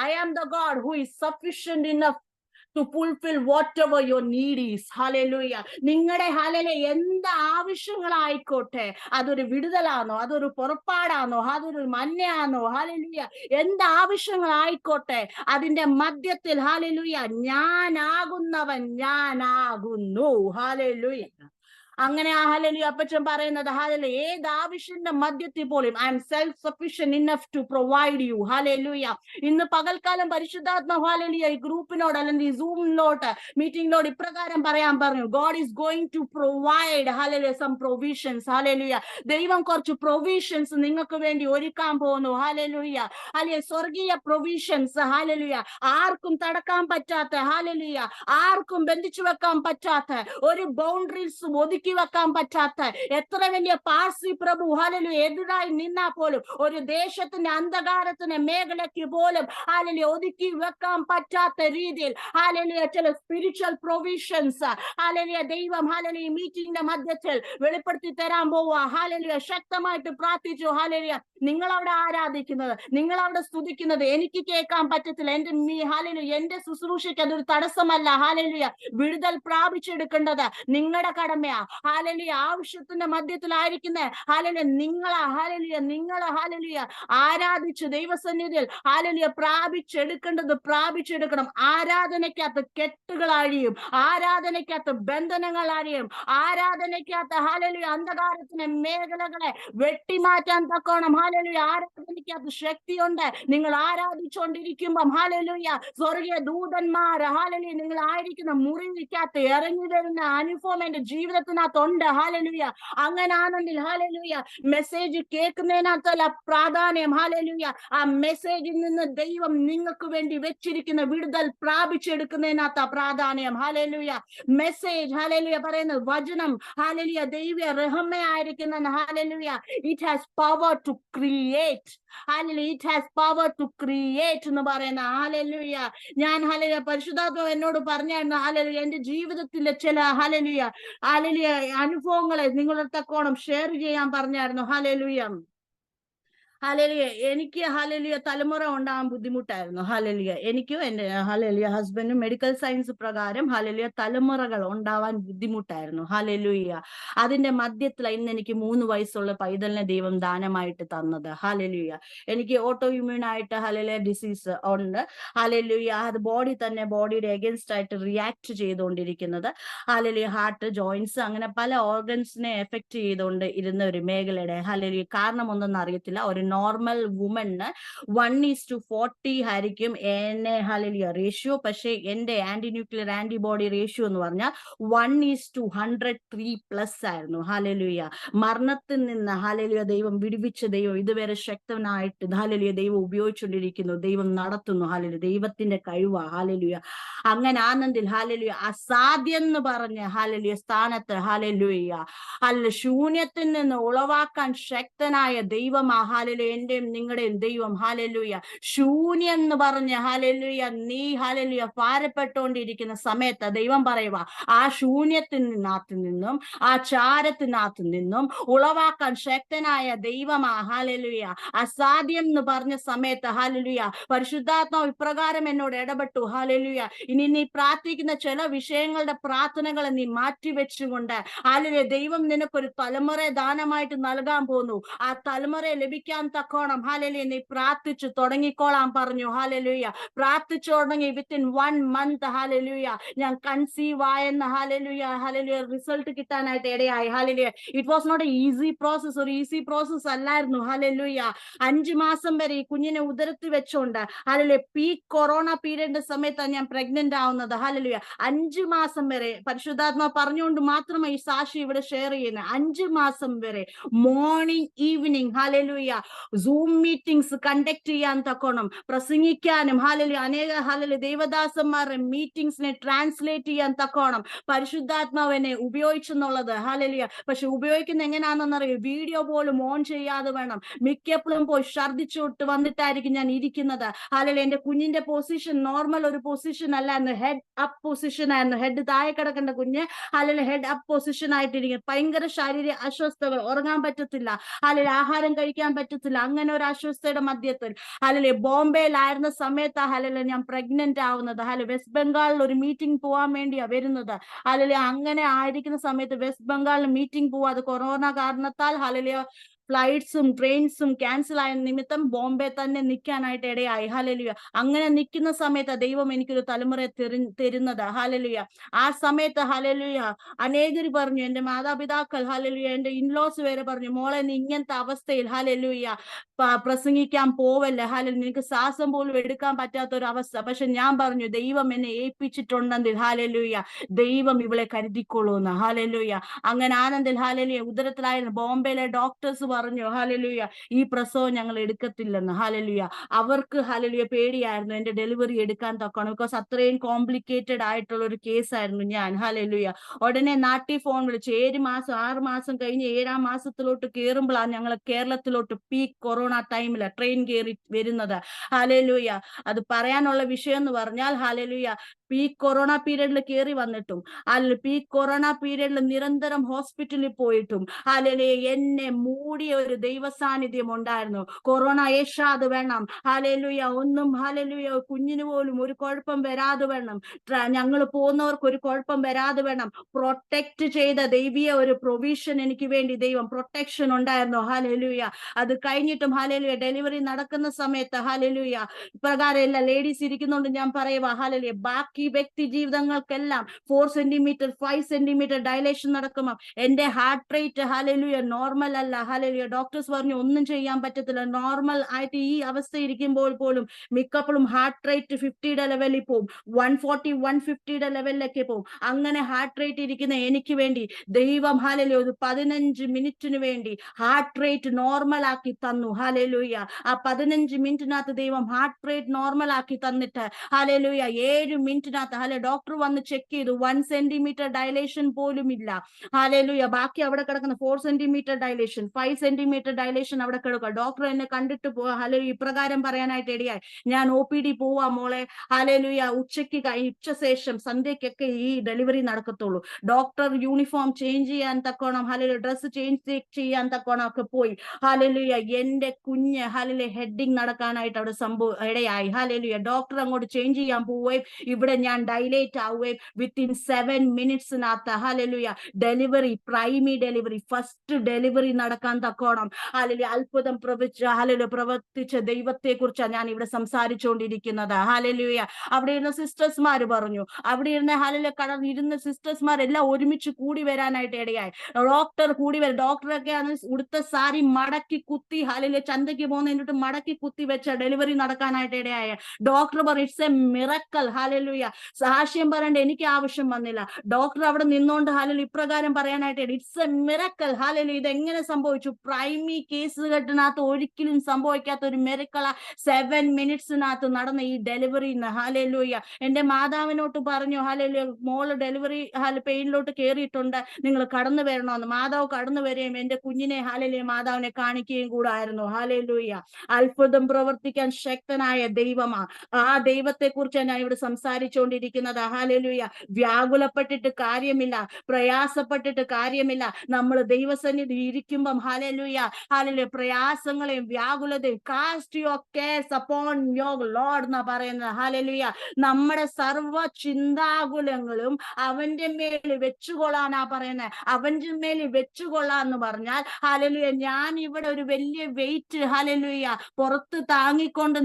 I am the God who is sufficient enough to fulfill whatever your need is. Hallelujah. നിങ്ങളുടെ ഹല്ലേലൂയ എന്ത് ആവശ്യങ്ങളായിക്കോട്ടെ, അതൊരു വിടുതലാണോ, അതൊരു പുറപ്പാടാണോ, അതൊരു മന്നയാണോ, ഹല്ലേലൂയ എന്ത് ആവശ്യങ്ങളായിക്കോട്ടെ അതിന്റെ മധ്യത്തിൽ ഹല്ലേലൂയ ഞാനാകുന്നവൻ ഞാനാകുന്നു. ഹല്ലേലൂയ. അങ്ങനെ ആ ഹല്ലേലൂയ അപ്പച്ചൻ പറയുന്നത് ഹല്ലേലൂയ ഏത് ആവശ്യത്തിന്റെ മധ്യത്തിൽ പോലും I am self sufficient enough to provide you. Hallelujah. ഇന്ന് പകൽക്കാലം പരിശുദ്ധാത്മാ ഹല്ലേലൂയ ഈ ഗ്രൂപ്പിനോട് അല്ലെങ്കിൽ ഈ സൂമിലോട്ട് മീറ്റിംഗിനോട് ഇപ്രകാരം പറയാൻ പറഞ്ഞു, God is going to provide hallelujah some provisions. Hallelujah. ദൈവം കുറച്ച് പ്രൊവിഷൻസ് നിങ്ങൾക്ക് വേണ്ടി ഒരുക്കാൻ പോകുന്നു. ഹല്ലേലൂയ. ഹല്ലേലൂയ സ്വർഗീയ പ്രൊവിഷൻസ്. ഹല്ലേലൂയ. ആർക്കും തടക്കാൻ പറ്റാത്ത, ഹല്ലേലൂയ ആർക്കും ബന്ധിച്ചു വെക്കാൻ പറ്റാത്ത, ഒരു ബൗണ്ടറീസും ഒതുക്കി വെക്കാൻ പറ്റാത്ത, എത്ര വലിയ പാർസി പ്രഭു ഹല്ലേലൂയ എതിരായി നിന്നാ പോലും ഒരു ദേശത്തിന്റെ അന്ധകാരത്തിന് മേഖലയ്ക്ക് പോലും ഹല്ലേലൂയ ഒതുക്കി വെക്കാൻ പറ്റാത്ത രീതിയിൽ ഹല്ലേലൂയ ചില സ്പിരിച്വൽ പ്രൊവിഷൻസ് ഹല്ലേലൂയ ദൈവം ഹല്ലേലൂയ മീറ്റിംഗിന്റെ മധ്യത്തിൽ വെളിപ്പെടുത്തി തരാൻ പോവുക. ഹല്ലേലൂയ. ശക്തമായിട്ട് പ്രാർത്ഥിച്ചു. ഹല്ലേലൂയ. നിങ്ങൾ അവിടെ ആരാധിക്കുന്നത്, നിങ്ങൾ അവിടെ സ്തുതിക്കുന്നത് എനിക്ക് കേൾക്കാൻ പറ്റത്തില്ല. ഹല്ലേലൂയ എന്റെ ശുശ്രൂഷയ്ക്ക് അതൊരു തടസ്സമല്ല. ഹല്ലേലൂയ. വിടുതൽ പ്രാപിച്ചെടുക്കേണ്ടത് നിങ്ങളുടെ കടമയാ. ഹല്ലേലൂയ. ആവശ്യത്തിന്റെ മധ്യത്തിലായിരിക്കുന്ന ഹല്ലേലൂയ നിങ്ങളെ ഹല്ലേലൂയ ആരാധിച്ച് ദൈവസന്നിധിയിൽ ഹല്ലേലൂയ പ്രാപിച്ചെടുക്കണം. ആരാധനയ്ക്കകത്ത് കെട്ടുകൾ അഴിയും, ആരാധനയ്ക്കകത്ത് ബന്ധനങ്ങൾ അഴിയും, ആരാധനയ്ക്കകത്ത് ഹല്ലേലൂയ അന്ധകാരത്തിന്റെ മേഖലകളെ വെട്ടിമാറ്റാൻ തക്കോണം ഹല്ലേലൂയ ആരാധനയ്ക്കകത്ത് ശക്തിയുണ്ട്. നിങ്ങൾ ആരാധിച്ചുകൊണ്ടിരിക്കുമ്പം ഹല്ലേലൂയ സ്വർഗീയ ദൂതന്മാർ ഹല്ലേലൂയ നിങ്ങൾ ആയിരിക്കുന്ന മുറിവിക്കകത്ത് ഇറങ്ങി വരുന്ന അനുഭവം എന്റെ ജീവിതത്തിനകത്ത് ഉണ്ട്. ഹാലലൂയ. അങ്ങനാണെങ്കിൽ ഹാലലൂയ മെസ്സേജ് കേൾക്കുന്നതിനകത്തല്ല പ്രാധാന്യം. ഹാലലൂയ. ആ മെസ്സേജിൽ നിന്ന് ദൈവം നിങ്ങൾക്ക് വേണ്ടി വെച്ചിരിക്കുന്ന വിടുതൽ പ്രാപിച്ചെടുക്കുന്നതിനകത്ത പ്രാധാന്യം. ഹാലലൂയ. മെസ്സേജ് ഹാലലൂയ പറയുന്നത് വചനം ഹാലലൂയ ദൈവ റഹ്മയായിരിക്കുന്ന hallelujah it has power to create. Hallelujah it has power to create എന്ന് പറയുന്ന ഹാലലൂയ. ഞാൻ ഹാലലൂയ പരിശുദ്ധാത്മാവ് എന്നോട് പറഞ്ഞായിരുന്നു ഹാലലൂയ എന്റെ ജീവിതത്തിലെ ചില ഹാലലൂയ ഹാലലൂയ അനുഭവങ്ങളെ നിങ്ങളുടെ തക്കോണം ഷെയർ ചെയ്യാൻ പറഞ്ഞായിരുന്നു. ഹാലലൂയ ഹാലലിയ. എനിക്ക് ഹാലലിയ തലമുറ ഉണ്ടാകാൻ ബുദ്ധിമുട്ടായിരുന്നു. ഹാലലിയ എനിക്കും എന്റെ ഹാലലിയ ഹസ്ബൻഡും മെഡിക്കൽ സയൻസ് പ്രകാരം ഹാലലിയ തലമുറകൾ ഉണ്ടാവാൻ ബുദ്ധിമുട്ടായിരുന്നു. ഹാലലുയ. അതിന്റെ മധ്യത്തില ഇന്ന് എനിക്ക് 3 വയസ്സുള്ള പൈതലിനെ ദൈവം ദാനമായിട്ട് തന്നത്. ഹാലലുയ. എനിക്ക് ഓട്ടോ ഇമ്മ്യൂൺ ആയിട്ട് ഹാലലിയ ഡിസീസ് ഉണ്ട്. ഹാലലുയ. അത് ബോഡിയുടെ എഗൻസ്റ്റ് ആയിട്ട് റിയാക്ട് ചെയ്തുകൊണ്ടിരിക്കുന്നത്. ഹാലലിയ ഹാർട്ട്, ജോയിന്റ്സ് അങ്ങനെ പല ഓർഗൻസിനെ എഫക്ട് ചെയ്തുകൊണ്ട് ഇരുന്ന ഒരു മേഖലയുടെ ഹാലലിയ കാരണം ഒന്നും അറിയത്തില്ല. ഒരു നോർമൽ വുമണ് 1:40 ആയിരിക്കും എന്നെ ഹാലലിയ റേഷ്യോ. പക്ഷെ എന്റെ ആന്റി ന്യൂക്ലിയർ ആന്റിബോഡി റേഷ്യോ എന്ന് പറഞ്ഞാൽ 1:103+ ആയിരുന്നു. ഹാലലിയ. മരണത്തിൽ നിന്ന് ഹാലലിയ ദൈവം വിടുവിച്ച ദൈവം ഇതുവരെ ശക്തനായിട്ട് ഹാലലിയ ദൈവം ഉപയോഗിച്ചുകൊണ്ടിരിക്കുന്നു. ദൈവം നടത്തുന്നു. ഹാലലിയ ദൈവത്തിന്റെ കഴിവാ. ഹാലലിയ. അങ്ങനെ ആനന്ദിൽ ഹാലലിയ അസാധ്യം എന്ന് പറഞ്ഞ ഹാലലിയ സ്ഥാനത്ത് ഹാലലിയ ശൂന്യത്തിൽ നിന്ന് ഉളവാക്കാൻ ശക്തനായ ദൈവമാ ഹാലലിയ എന്റെയും നിങ്ങളുടെയും ദൈവം. ഹാലലുയ. ശൂന്യം എന്ന് പറഞ്ഞ ഹാലലുയ നീ ഹാലലുയ ഭാരപ്പെട്ടുകൊണ്ടിരിക്കുന്ന സമയത്ത് ദൈവം പറയുക ആ ശൂന്യത്തിനകത്ത് നിന്നും ആ ചാരത്തിനകത്ത് നിന്നും ഉളവാക്കാൻ ശക്തനായ ദൈവമാ. ഹാലലുയ. അസാധ്യം എന്ന് പറഞ്ഞ സമയത്ത് ഹാലലുയ പരിശുദ്ധാത്മാവ് ഇപ്രകാരം എന്നോട് ഇടപെട്ടു. ഹാലലുയ. ഇനി നീ പ്രാർത്ഥിക്കുന്ന ചില വിഷയങ്ങളുടെ പ്രാർത്ഥനകളെ നീ മാറ്റിവെച്ചുകൊണ്ട് ഹാലലുയ ദൈവം നിനക്കൊരു തലമുറയെ ദാനമായിട്ട് നൽകാൻ പോന്നു. ആ തലമുറയെ ലഭിക്കാൻ തക്കോണം ഹാലലുയ നീ പ്രാർത്ഥിച്ചു തുടങ്ങിക്കോളാൻ പറഞ്ഞു. ഹാലലുയ. പ്രാർത്ഥിച്ചു തുടങ്ങി വിത്തിൻ 1 month ഹാലലുയ ഞാൻ കൺസീവ് ആയെന്ന് ഹാലലുയ ഹാലലുയ റിസൾട്ട് കിട്ടാനായിട്ട് ഇടയായി. Hallelujah. It was not a easy process. ഒരു ഈസി പ്രോസസ് അല്ലായിരുന്നു. ഹാലലുയ. 5 മാസം വരെ ഈ കുഞ്ഞിനെ ഉദരത്തിൽ വെച്ചോണ്ട് ഹാലലുയ പീക്ക് കൊറോണ പീരീഡിന്റെ സമയത്താണ് ഞാൻ പ്രഗ്നന്റ് ആവുന്നത്. ഹാലലുയ. 5 മാസം വരെ പരിശുദ്ധാത്മാ പറഞ്ഞുകൊണ്ട് മാത്രമേ ഈ സാക്ഷി ഇവിടെ ഷെയർ ചെയ്യുന്നത്. 5 മാസം വരെ മോർണിംഗ് ഈവനിങ് ഹാലലുയ സൂം മീറ്റിംഗ്സ് കണ്ടക്ട് ചെയ്യാൻ തക്കോണം പ്രസംഗിക്കാനും ഹാലലുയ അനേക ഹാലലുയ ദേവദാസന്മാരുടെ മീറ്റിംഗ്സിനെ ട്രാൻസ്ലേറ്റ് ചെയ്യാൻ തക്കോണം പരിശുദ്ധാത്മാവിനെ ഉപയോഗിച്ചെന്നുള്ളത്. ഹാലലുയ. പക്ഷെ ഉപയോഗിക്കുന്ന എങ്ങനെയാണെന്നറിയോ? വീഡിയോ പോലും ഓൺ ചെയ്യാതെ വേണം. മിക്കപ്പോഴും പോയി ഛർദിച്ചോട്ട് വന്നിട്ടായിരിക്കും ഞാൻ ഇരിക്കുന്നത്. ഹാലലുയ. എന്റെ കുഞ്ഞിന്റെ പൊസിഷൻ നോർമൽ ഒരു പൊസിഷൻ അല്ലായിരുന്നു. ഹെഡ് അപ്പ് പൊസിഷൻ ആയിരുന്നു. ഹെഡ് താഴെ കിടക്കേണ്ട കുഞ്ഞ് ഹാലലുയ ഹെഡ് അപ്പ് പൊസിഷൻ ആയിട്ടിരിക്കും. ഭയങ്കര ശാരീരിക അസ്വസ്ഥകൾ, ഉറങ്ങാൻ പറ്റത്തില്ല, ഹാലലുയ ആഹാരം കഴിക്കാൻ പറ്റത്തില്ല. അങ്ങനെ ഒരു അസ്വസ്ഥയുടെ മധ്യത്തിൽ ഹാലലുയ ബോംബെയിലായിരുന്ന സമയത്ത് ഹാലലുയ ഞാൻ പ്രഗ്നന്റ് ആവുന്നത്. ഹാലലുയ വെസ്റ്റ് ബംഗാളിൽ ഒരു മീറ്റിംഗ് പോവാൻ വേണ്ടിയാ വരുന്നത്. ഹാലലുയ അങ്ങനെ ആയിരിക്കുന്ന സമയത്ത് വെസ്റ്റ് ബംഗാളിൽ മീറ്റിംഗ് പോവാതെ കൊറോണ കാരണത്താൽ ഹാലലുയ ഫ്ലൈറ്റ്സും ട്രെയിൻസും ക്യാൻസൽ ആയ നിമിത്തം ബോംബെ തന്നെ നിൽക്കാനായിട്ട് ഇടയായി. ഹാലലുയ. അങ്ങനെ നിൽക്കുന്ന സമയത്ത് ദൈവം എനിക്കൊരു തലമുറയെ തരുന്നത്. ഹാലലുയ. ആ സമയത്ത് ഹാലലുയ അനേകര് പറഞ്ഞു, എന്റെ മാതാപിതാക്കൾ ഹാലലുയ എന്റെ ഇൻലോസ് വരെ പറഞ്ഞു, മോളെ നീ ഇങ്ങനത്തെ അവസ്ഥയിൽ ഹാലലുയ പ്രസംഗിക്കാൻ പോവല്ലേ, ഹാലലുയ നിനക്ക് ശ്വാസം പോലും എടുക്കാൻ പറ്റാത്ത ഒരു അവസ്ഥ. പക്ഷെ ഞാൻ പറഞ്ഞു ദൈവം എന്നെ ഏൽപ്പിച്ചിട്ടുണ്ടെങ്കിൽ ഹാലലുയ ദൈവം ഇവളെ കരുതിക്കൊള്ളൂന്ന്. ഹാലലുയ. അങ്ങനെ ആനന്ദിൽ ഹാലലുയ ഉദരത്തിലായിരുന്നു. ബോംബെയിലെ ഡോക്ടേഴ്സ് പറഞ്ഞു ഹാലലുയ ഈ പ്രസവം ഞങ്ങൾ എടുക്കത്തില്ലെന്ന്. ഹാലലുയ. അവർക്ക് ഹാലലുയ പേടിയായിരുന്നു എന്റെ ഡെലിവറി എടുക്കാൻ തക്കണം. ബിക്കോസ് അത്രയും കോംപ്ലിക്കേറ്റഡ് ആയിട്ടുള്ള ഒരു കേസായിരുന്നു ഞാൻ. ഹാലലുയ. ഉടനെ നാട്ടിൽ ഫോൺ വിളിച്ചു. 6 മാസം കഴിഞ്ഞ് 7ാം മാസത്തിലോട്ട് കയറുമ്പോഴാണ് ഞങ്ങൾ കേരളത്തിലോട്ട് പീക്ക് കൊറോണ ടൈമില് ട്രെയിൻ കയറി വരുന്നത്. ഹാലലുയ. അത് പറയാനുള്ള വിഷയം എന്ന് പറഞ്ഞാൽ ഹാലലുയ പീക്ക് കൊറോണ പീരീഡിൽ കയറി വന്നിട്ടും പീക്ക് കൊറോണ പീരീഡിൽ നിരന്തരം ഹോസ്പിറ്റലിൽ പോയിട്ടും ഹാലലുയ എന്നെ മൂടിയ ഒരു ദൈവ സാന്നിധ്യം ഉണ്ടായിരുന്നു. കൊറോണ ഏഷാതെ വേണം ഹാലലുയ ഒന്നും ഹാലലുയ കുഞ്ഞിന് പോലും ഒരു കുഴപ്പം വരാതെ വേണം, ഞങ്ങൾ പോകുന്നവർക്ക് ഒരു കുഴപ്പം വരാതെ വേണം. പ്രൊട്ടക്ട് ചെയ്ത ദൈവീയ ഒരു പ്രൊവിഷൻ എനിക്ക് വേണ്ടി ദൈവം പ്രൊട്ടക്ഷൻ ഉണ്ടായിരുന്നു. ഹാലലുയ. അത് കഴിഞ്ഞിട്ടും ഹാലലുയ ഡെലിവറി നടക്കുന്ന സമയത്ത് ഹാലലുയ ഇപ്രകാരം എല്ലാ ലേഡീസ് ഇരിക്കുന്നുണ്ട് ഞാൻ പറയുക ഹാലലുയ ബാക്കി ബാക്കി വ്യക്തി ജീവിതങ്ങൾക്കെല്ലാം 4 സെന്റിമീറ്റർ 5 സെന്റിമീറ്റർ ഡയലേഷൻ നടക്കുമ്പോൾ എന്റെ ഹാർട്ട് റേറ്റ് ഹല്ലേലൂയ നോർമൽ അല്ല. ഹല്ലേലൂയ ഡോക്ടേഴ്സ് പറഞ്ഞു ഒന്നും ചെയ്യാൻ പറ്റത്തില്ല. നോർമൽ ആയിട്ട് ഈ അവസ്ഥ ഇരിക്കുമ്പോൾ പോലും മിക്കപ്പോഴും ഹാർട്ട് റേറ്റ് 50യുടെ ലെവലിൽ പോകും, 140 150യുടെ ലെവലിലൊക്കെ പോകും. അങ്ങനെ ഹാർട്ട് റേറ്റ് ഇരിക്കുന്ന എനിക്ക് വേണ്ടി ദൈവം ഹല്ലേലൂയ ഒരു 15 മിനിറ്റിന് വേണ്ടി ഹാർട്ട് റേറ്റ് നോർമൽ ആക്കി തന്നു. ഹല്ലേലൂയ ആ 15 മിനിറ്റിനകത്ത് ദൈവം ഹാർട്ട് റേറ്റ് നോർമൽ ആക്കി തന്നിട്ട് ഹല്ലേലൂയ 7 മിനിറ്റിനകത്ത് ഡോക്ടർ വന്ന് ചെക്ക് ചെയ്തു, 1 സെന്റിമീറ്റർ ഡയലേഷൻ പോലും ഇല്ല. ഹല്ലേലൂയ ബാക്കി അവിടെ കിടക്കുന്ന 4 സെന്റിമീറ്റർ ഡയലേഷൻ 5 സെന്റിമീറ്റർ ഡയലേഷൻ അവിടെ കിടക്കുക. ഡോക്ടർ എന്നെ കണ്ടിട്ട് ഹല്ലേലൂയ ഇപ്രകാരം പറയാനായിട്ട് ഇടയായി, ഞാൻ OPD പോവാ മോളെ, ഹല്ലേലൂയ ഉച്ചശേഷം സന്ധ്യക്കൊക്കെ ഈ ഡെലിവറി നടക്കത്തുള്ളൂ. ഡോക്ടർ യൂണിഫോം ചേഞ്ച് ചെയ്യാൻ തക്കോണം ഹല്ലേലൂയ ഡ്രസ്സ് ചേഞ്ച് ചെയ്യാൻ തക്കോണം ഒക്കെ പോയി. ഹല്ലേലൂയ എന്റെ കുഞ്ഞ് ഹല്ലേലൂയ ഹെഡിങ് നടക്കാനായിട്ട് അവിടെ ഇടയായി. ഹല്ലേലൂയ ഡോക്ടർ അങ്ങോട്ട് ചേഞ്ച് ചെയ്യാൻ പോവുകയും ഇവിടെ ഞാൻ ഡൈലേറ്റ് ആവുകയും വിത്തിൻ 7 മിനിറ്റ്സിനകത്ത് hallelujah delivery, primary delivery, first delivery നടക്കാൻ തക്കോണം ഹല്ലേലൂയ അത്ഭുതം പ്രവർത്തിച്ച ദൈവത്തെ കുറിച്ചാണ് ഞാൻ ഇവിടെ സംസാരിച്ചുകൊണ്ടിരിക്കുന്നത്. ഹല്ലേലൂയ അവിടെ ഇരുന്ന സിസ്റ്റേഴ്സ്മാര് പറഞ്ഞു, അവിടെ ഇരുന്ന ഹല്ലേലൂയ ഇരുന്ന സിസ്റ്റേഴ്സ്മാരെല്ലാം ഒരുമിച്ച് കൂടി വരാനായിട്ട് ഇടയായി. ഡോക്ടർ കൂടി വരും. ഡോക്ടറൊക്കെ ഉടുത്ത സാരി മടക്കി കുത്തി ഹല്ലേലൂയ ചന്തയ്ക്ക് പോകുന്നതിന് മടക്കി കുത്തി വെച്ച ഡെലിവറി നടക്കാനായിട്ട് ഇടയായ. ഡോക്ടർ പറയും ഇറ്റ്സ് എ മിറക്കൽ. ഹല്ലേലൂയ സാക്ഷ്യം പറയേണ്ട എനിക്ക് ആവശ്യം വന്നില്ല. ഡോക്ടർ അവിടെ നിന്നോണ്ട് ഹല്ലേലൂയ ഇപ്രകാരം പറയാനായിട്ട് ഇറ്റ്സ് എ മിറക്കൽ. ഹല്ലേലൂയ ഇത് എങ്ങനെ സംഭവിച്ചു? പ്രൈമറി കേസ് കെട്ടിനകത്ത് ഒരിക്കലും സംഭവിക്കാത്ത ഒരു മിറക്കലാ 7 മിനിറ്റ്സിനകത്ത് നടന്ന ഈ ഡെലിവറി. ഹല്ലേലൂയ എന്റെ മാതാവിനോട്ട് പറഞ്ഞു, ഹല്ലേലൂയ മോള് ഡെലിവറി പെയിനിലോട്ട് കയറിയിട്ടുണ്ട്, നിങ്ങൾ കടന്നു വരണമെന്ന്. മാതാവ് കടന്നു വരികയും എന്റെ കുഞ്ഞിനെ ഹല്ലേലൂയ മാതാവിനെ കാണിക്കുകയും കൂടായിരുന്നു. ഹല്ലേലൂയ അത്ഭുതം പ്രവർത്തിക്കാൻ ശക്തനായ ദൈവമാ. ആ ദൈവത്തെ കുറിച്ച് ഞാൻ ഇവിടെ സംസാരിച്ചുകൊണ്ടിരിക്കുന്നത്. ഹല്ലേലൂയ വ്യാകുലപ്പെട്ടിട്ട് കാര്യമില്ല, പ്രയാസപ്പെട്ടിട്ട് കാര്യമില്ല. നമ്മൾ ദൈവസന്നിധി ഇരിക്കുമ്പം ഹല്ലേലൂയ പ്രയാസങ്ങളെയും വ്യാകുലതയും cast your cares upon your Lord എന്നാ പറയുന്നത്. ഹല്ലേലൂയ നമ്മുടെ സർവ്വ ചിന്താകുലങ്ങളും അവന്റെ മേൽ വെച്ചുകൊള്ളാനാ പറയുന്നത്. അവന്റെ മേൽ വെച്ചുകൊള്ളാന്ന് പറഞ്ഞാൽ ഹല്ലേലൂയ ഞാൻ ഇവിടെ ഒരു വലിയ വെയിറ്റ് ഹല്ലേലൂയ പുറത്ത് താങ്ങിക്കൊണ്ട്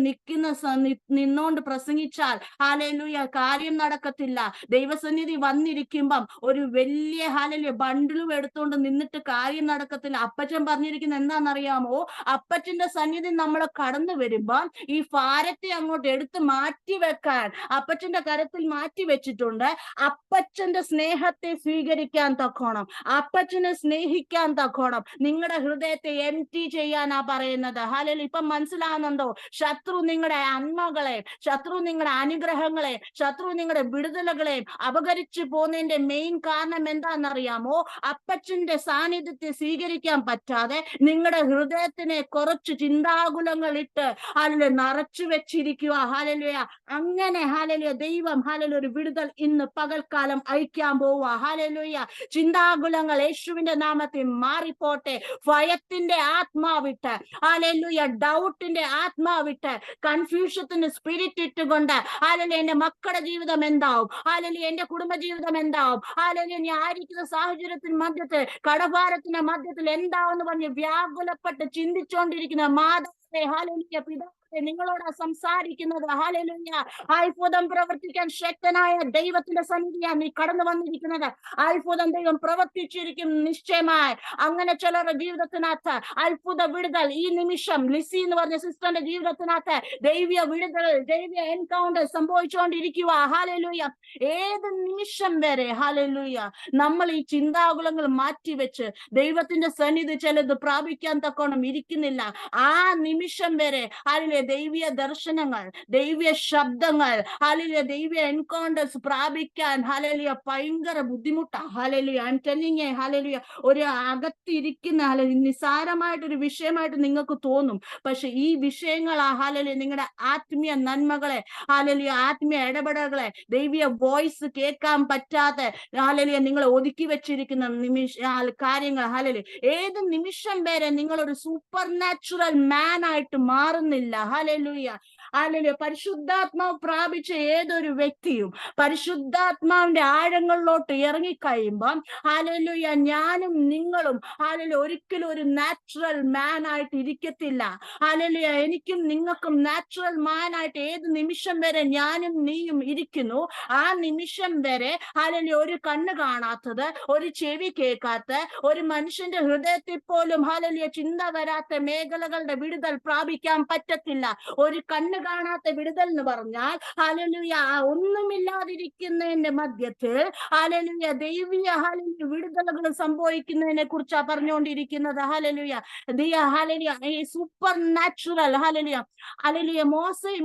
നിന്നോണ്ട് പ്രസംഗിച്ചാൽ ഹല്ലേലൂയ കാര്യം നടക്കത്തില്ല. ദൈവസന്നിധി വന്നിരിക്കുമ്പം ഒരു വലിയ ഹല്ലേലൂയ ബണ്ടിലും എടുത്തോണ്ട് നിന്നിട്ട് കാര്യം നടക്കത്തില്ല. അപ്പച്ചൻ പറഞ്ഞിരിക്കുന്നത് എന്താണെന്നറിയാമോ? അപ്പച്ചന്റെ സന്നിധി നമ്മൾ കടന്നു വരുമ്പം ഈ ഭാരത്തെ അങ്ങോട്ട് എടുത്ത് മാറ്റി വെക്കാൻ അപ്പച്ചന്റെ കരത്തിൽ മാറ്റി വെച്ചിട്ടുണ്ട്. അപ്പച്ചന്റെ സ്നേഹത്തെ സ്വീകരിക്കാൻ തക്കോണം, അപ്പച്ചനെ സ്നേഹിക്കാൻ തക്കോണം നിങ്ങളുടെ ഹൃദയത്തെ എംപ്റ്റി ചെയ്യാനാ പറയുന്നത്. ഹല്ലേലൂയ ഇപ്പം മനസ്സിലാകുന്നുണ്ടോ? ശത്രു നിങ്ങളുടെ നന്മകളെ, ശത്രു നിങ്ങളുടെ അനുഗ്രഹങ്ങളെ, ശത്രു നിങ്ങളുടെ വിടുതലുകളെ അപകരിച്ചു പോകുന്നതിന്റെ മെയിൻ കാരണം എന്താണെന്നറിയാമോ? അപ്പച്ചന്റെ സാന്നിധ്യത്തെ സ്വീകരിക്കാൻ പറ്റാതെ നിങ്ങളുടെ ഹൃദയത്തിനെ കുറച്ച് ചിന്താകുലങ്ങൾ ഇട്ട് ഹല്ലേലൂയ നിറച്ചു വെച്ചിരിക്കുക. ഹല്ലേലൂയ അങ്ങനെ ഹല്ലേലൂയ ദൈവം ഹല്ലേലൂയ ഒരു വിടുതൽ ഇന്ന് പകൽക്കാലം അയക്കാൻ പോവുക. ഹല്ലേലൂയ ചിന്താകുലങ്ങൾ യേശുവിന്റെ നാമത്തിൽ മാറിപ്പോട്ടെ. ഭയത്തിന്റെ ആത്മാവിട്ട് ഹല്ലേലൂയ ഡൗട്ടിന്റെ ആത്മാവിട്ട് കൺഫ്യൂഷത്തിന്റെ സ്പിരിറ്റ് ഇട്ടുകൊണ്ട് ഹല്ലേലൂയ എന്റെ മക്കളുടെ ജീവിതം എന്താവും, ഹല്ലേലൂയ എന്റെ കുടുംബ ജീവിതം എന്താവും, ഹല്ലേലൂയ ഞാൻ ആയിരിക്കുന്ന സാഹചര്യത്തിന് മധ്യത്തിൽ കടഭാരത്തിന്റെ മധ്യത്തിൽ എന്താവെന്ന് പറഞ്ഞ് വ്യാകുലപ്പെട്ട് ചിന്തിച്ചുകൊണ്ടിരിക്കുന്ന മാതാവേ ഹല്ലേലൂയ പിതാവേ നിങ്ങളോട് സംസാരിക്കുന്നത്. ഹല്ലേലൂയ അത്ഭുതം പ്രവർത്തിക്കാൻ ശക്തനായ ദൈവത്തിന്റെ സന്നിധിയാണ് നീ കടന്നു വന്നിരിക്കുന്നത്. അത്ഭുതം ദൈവം പ്രവർത്തിച്ചിരിക്കും നിശ്ചയമായി. അങ്ങനെ ചിലരുടെ ജീവിതത്തിനകത്ത് അത്ഭുത വിടുതൽ ഈ നിമിഷം ലിസി എന്ന് പറഞ്ഞ സിസ്റ്ററിന്റെ ജീവിതത്തിനകത്ത് ദൈവീയ വിടുതൽ, ദൈവീയ എൻകൗണ്ടർ സംഭവിച്ചുകൊണ്ടിരിക്കുക. ഹല്ലേലൂയ ഏത് നിമിഷം വരെ ഹല്ലേലൂയ നമ്മൾ ഈ ചിന്താകുലങ്ങൾ മാറ്റിവെച്ച് ദൈവത്തിന്റെ സന്നിധി ചിലത് പ്രാപിക്കാൻ തക്കോണം ഇരിക്കുന്നില്ല. ആ നിമിഷം വരെ ഹല്ലേലൂയ ദൈവീയ ദർശനങ്ങൾ, ദൈവീയ ശബ്ദങ്ങൾ, ഹല്ലേലൂയ ദൈവീയ എൻകൗണ്ടേഴ്സ് പ്രാപിക്കാൻ ഹല്ലേലൂയ ഭയങ്കര ബുദ്ധിമുട്ടാണ്. Hallelujah I am telling you hallelujah ഒരു അകത്തിരിക്കുന്ന നിസ്സാരമായിട്ടൊരു വിഷയമായിട്ട് നിങ്ങൾക്ക് തോന്നും. പക്ഷെ ഈ വിഷയങ്ങളാ ഹല്ലേലൂയ നിങ്ങളുടെ ആത്മീയ നന്മകളെ, ഹല്ലേലൂയ ആത്മീയ ഇടപെടലുകളെ, ദൈവീയ വോയിസ് കേൾക്കാൻ പറ്റാതെ ഹല്ലേലൂയ നിങ്ങൾ ഒതുക്കി വെച്ചിരിക്കുന്ന കാര്യങ്ങൾ ഹല്ലേലൂയ ഏത് നിമിഷം വരെ നിങ്ങൾ ഒരു സൂപ്പർ നാച്ചുറൽ മാൻ ആയിട്ട് മാറുന്നില്ല. Hallelujah, hallelujah. പരിശുദ്ധാത്മാവ് പ്രാപിച്ച ഏതൊരു വ്യക്തിയും പരിശുദ്ധാത്മാവിന്റെ ആഴങ്ങളിലോട്ട് ഇറങ്ങിക്കഴിയുമ്പം ഹല്ലേലൂയ, ഞാനും നിങ്ങളും ഹല്ലേലൂയ ഒരിക്കലും ഒരു നാച്ചുറൽ മാൻ ആയിട്ട് ഇരിക്കത്തില്ല. ഹല്ലേലൂയ, എനിക്കും നിങ്ങൾക്കും നാച്ചുറൽ മാൻ ആയിട്ട് ഏത് നിമിഷം വരെ ഞാനും നീയും ഇരിക്കുന്നു, ആ നിമിഷം വരെ ഹല്ലേലൂയ ഒരു കണ്ണ് കാണാത്തത്, ഒരു ചെവി കേൾക്കാത്ത, ഒരു മനുഷ്യന്റെ ഹൃദയത്തിൽ പോലും ഹല്ലേലൂയ ചിന്ത വരാത്ത മേഖലകളുടെ വിടുതൽ പ്രാപിക്കാൻ പറ്റത്തില്ല. ഒരു കണ്ണ് കാണാത്ത വിടുതൽ എന്ന് പറഞ്ഞാൽ ഹല്ലേലൂയ ഒന്നുമില്ലാതിരിക്കുന്നതിന്റെ മധ്യത്തിൽ ഹല്ലേലൂയ ദൈവീയ ഹല്ലേലൂയ വിടുതലുകൾ സംഭവിക്കുന്നതിനെ കുറിച്ചാ പറഞ്ഞുകൊണ്ടിരിക്കുന്നത്. ഹല്ലേലൂയ ഹല്ലേലൂയ ഈ സൂപ്പർ നാച്ചുറൽ ഹല്ലേലൂയ ഹല്ലേലൂയ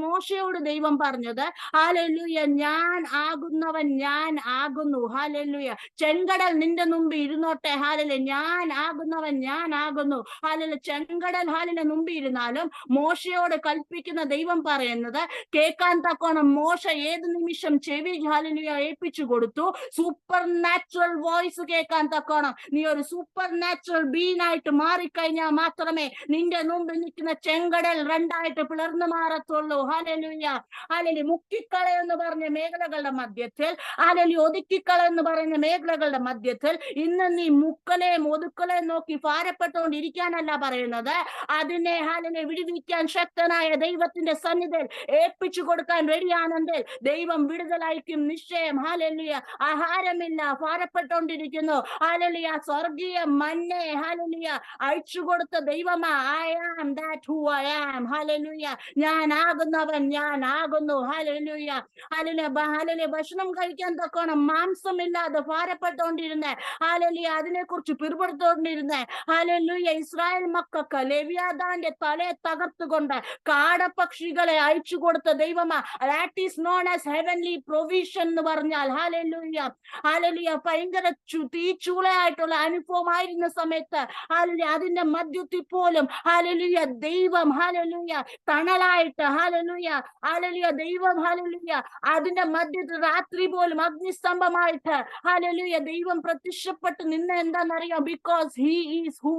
മോശയോട് ദൈവം പറഞ്ഞത് ഹല്ലേലൂയ ഞാൻ ആകുന്നവൻ ഞാൻ ആകുന്നു. ഹല്ലേലൂയ ചെങ്കടൽ നിന്റെ മുമ്പിൽ ഇരുന്നോട്ടെ. ഹല്ലേലൂയ ഞാൻ ആകുന്നവൻ ഞാൻ ആകുന്നു. ഹല്ലേലൂയ ചെങ്കടൽ ഹല്ലേലൂയ മുമ്പിൽ ഇരുന്നാലും മോശയോട് കൽപ്പിക്കുന്ന ദൈവം പറയുന്നത് കേൾക്കാൻ തക്കോണം മോശ ഏത് നിമിഷം ചെവി ഹല്ലേലൂയ ഏൽപ്പിച്ചു കൊടുത്തു. സൂപ്പർ നാച്ചുറൽ വോയിസ് കേൾക്കാൻ തക്കോണം നീ ഒരു സൂപ്പർ നാച്ചുറൽ ബീൻ ആയിട്ട് മാറിക്കഴിഞ്ഞാൽ മാത്രമേ നിന്റെ മുമ്പിൽ നിൽക്കുന്ന ചെങ്കടൽ രണ്ടായിട്ട് പിളർന്നു മാറത്തുള്ളൂ. ഹല്ലേലൂയ, ഹല്ലേലൂയ മുക്കിക്കളയെന്ന് പറഞ്ഞ മേഖലകളുടെ മധ്യത്തിൽ ഹല്ലേലൂയ ഒതുക്കിക്കളയെന്ന് പറയുന്ന മേഖലകളുടെ മധ്യത്തിൽ ഇന്ന് നീ മുക്കലെയും ഒതുക്കലെയും നോക്കി ഭാരപ്പെട്ടുകൊണ്ടിരിക്കാനല്ല പറയുന്നത്. അതിനെ ഹല്ലേലൂയ വിടുവിക്കാൻ ശക്തനായ ദൈവത്തിന്റെ സന്നിധിയിൽ ഏൽപ്പിച്ചു കൊടുക്കാൻ റെഡിയാണെങ്കിൽ ദൈവം വിടുതലയക്കും നിശ്ചയം. ഹല്ലേലൂയ ആഹാരമില്ല, ഭാരപ്പെട്ടുകൊണ്ടിരിക്കുന്നു. ഹല്ലേലൂയ സ്വർഗീയ മന്നെ ഹല്ലേലൂയ അയച്ചു കൊടുത്ത ദൈവമാ. I am that who I am. Hallelujah ഞാൻ ആകുന്നവൻ ഞാൻ ആകുന്നു. ഹല്ലേലൂയ, ഹല്ലേലൂയ, ഹല്ലേലൂയ ഭക്ഷണം കഴിക്കാൻ തക്കോണം മാംസമില്ലാതെ ഭാരപ്പെട്ടുകൊണ്ടിരുന്നേ. ഹല്ലേലൂയ അതിനെ കുറിച്ച് പിറുപിറുത്തുകൊണ്ടിരുന്നേ. ഹല്ലേലൂയ ഇസ്രായേൽ മക്കൾക്ക് ലെവ്യാഥാന്റെ തലയെ തകർത്തുകൊണ്ട് കാടപക്ഷികളെ അയച്ചു കൊടുത്ത ദൈവമാ. That is known as heavenly provision എന്ന് പറഞ്ഞാൽ ഹല്ലേലൂയ, ഹല്ലേലൂയ ഭയങ്കര തീച്ചൂളയായിട്ടുള്ള അനുഭവമായിരുന്ന സമയത്ത് ഹല്ലേലൂയ അതിന്റെ മധ്യത്തിൽ പോലും ഹല്ലേലൂയ ദൈവം ഹല്ലേലൂയ തണലായിട്ട് ഹല്ലേലൂയ, ഹല്ലേലൂയ ദൈവം ഹല്ലേലൂയ അതിന്റെ മധ്യത്തിൽ രാത്രി പോലും അഗ്നിസ്തംഭമായിട്ട് ഹല്ലേലൂയ ദൈവം പ്രത്യക്ഷപ്പെട്ട് നിന്ന് എന്താണെന്നറിയാം? Because he is who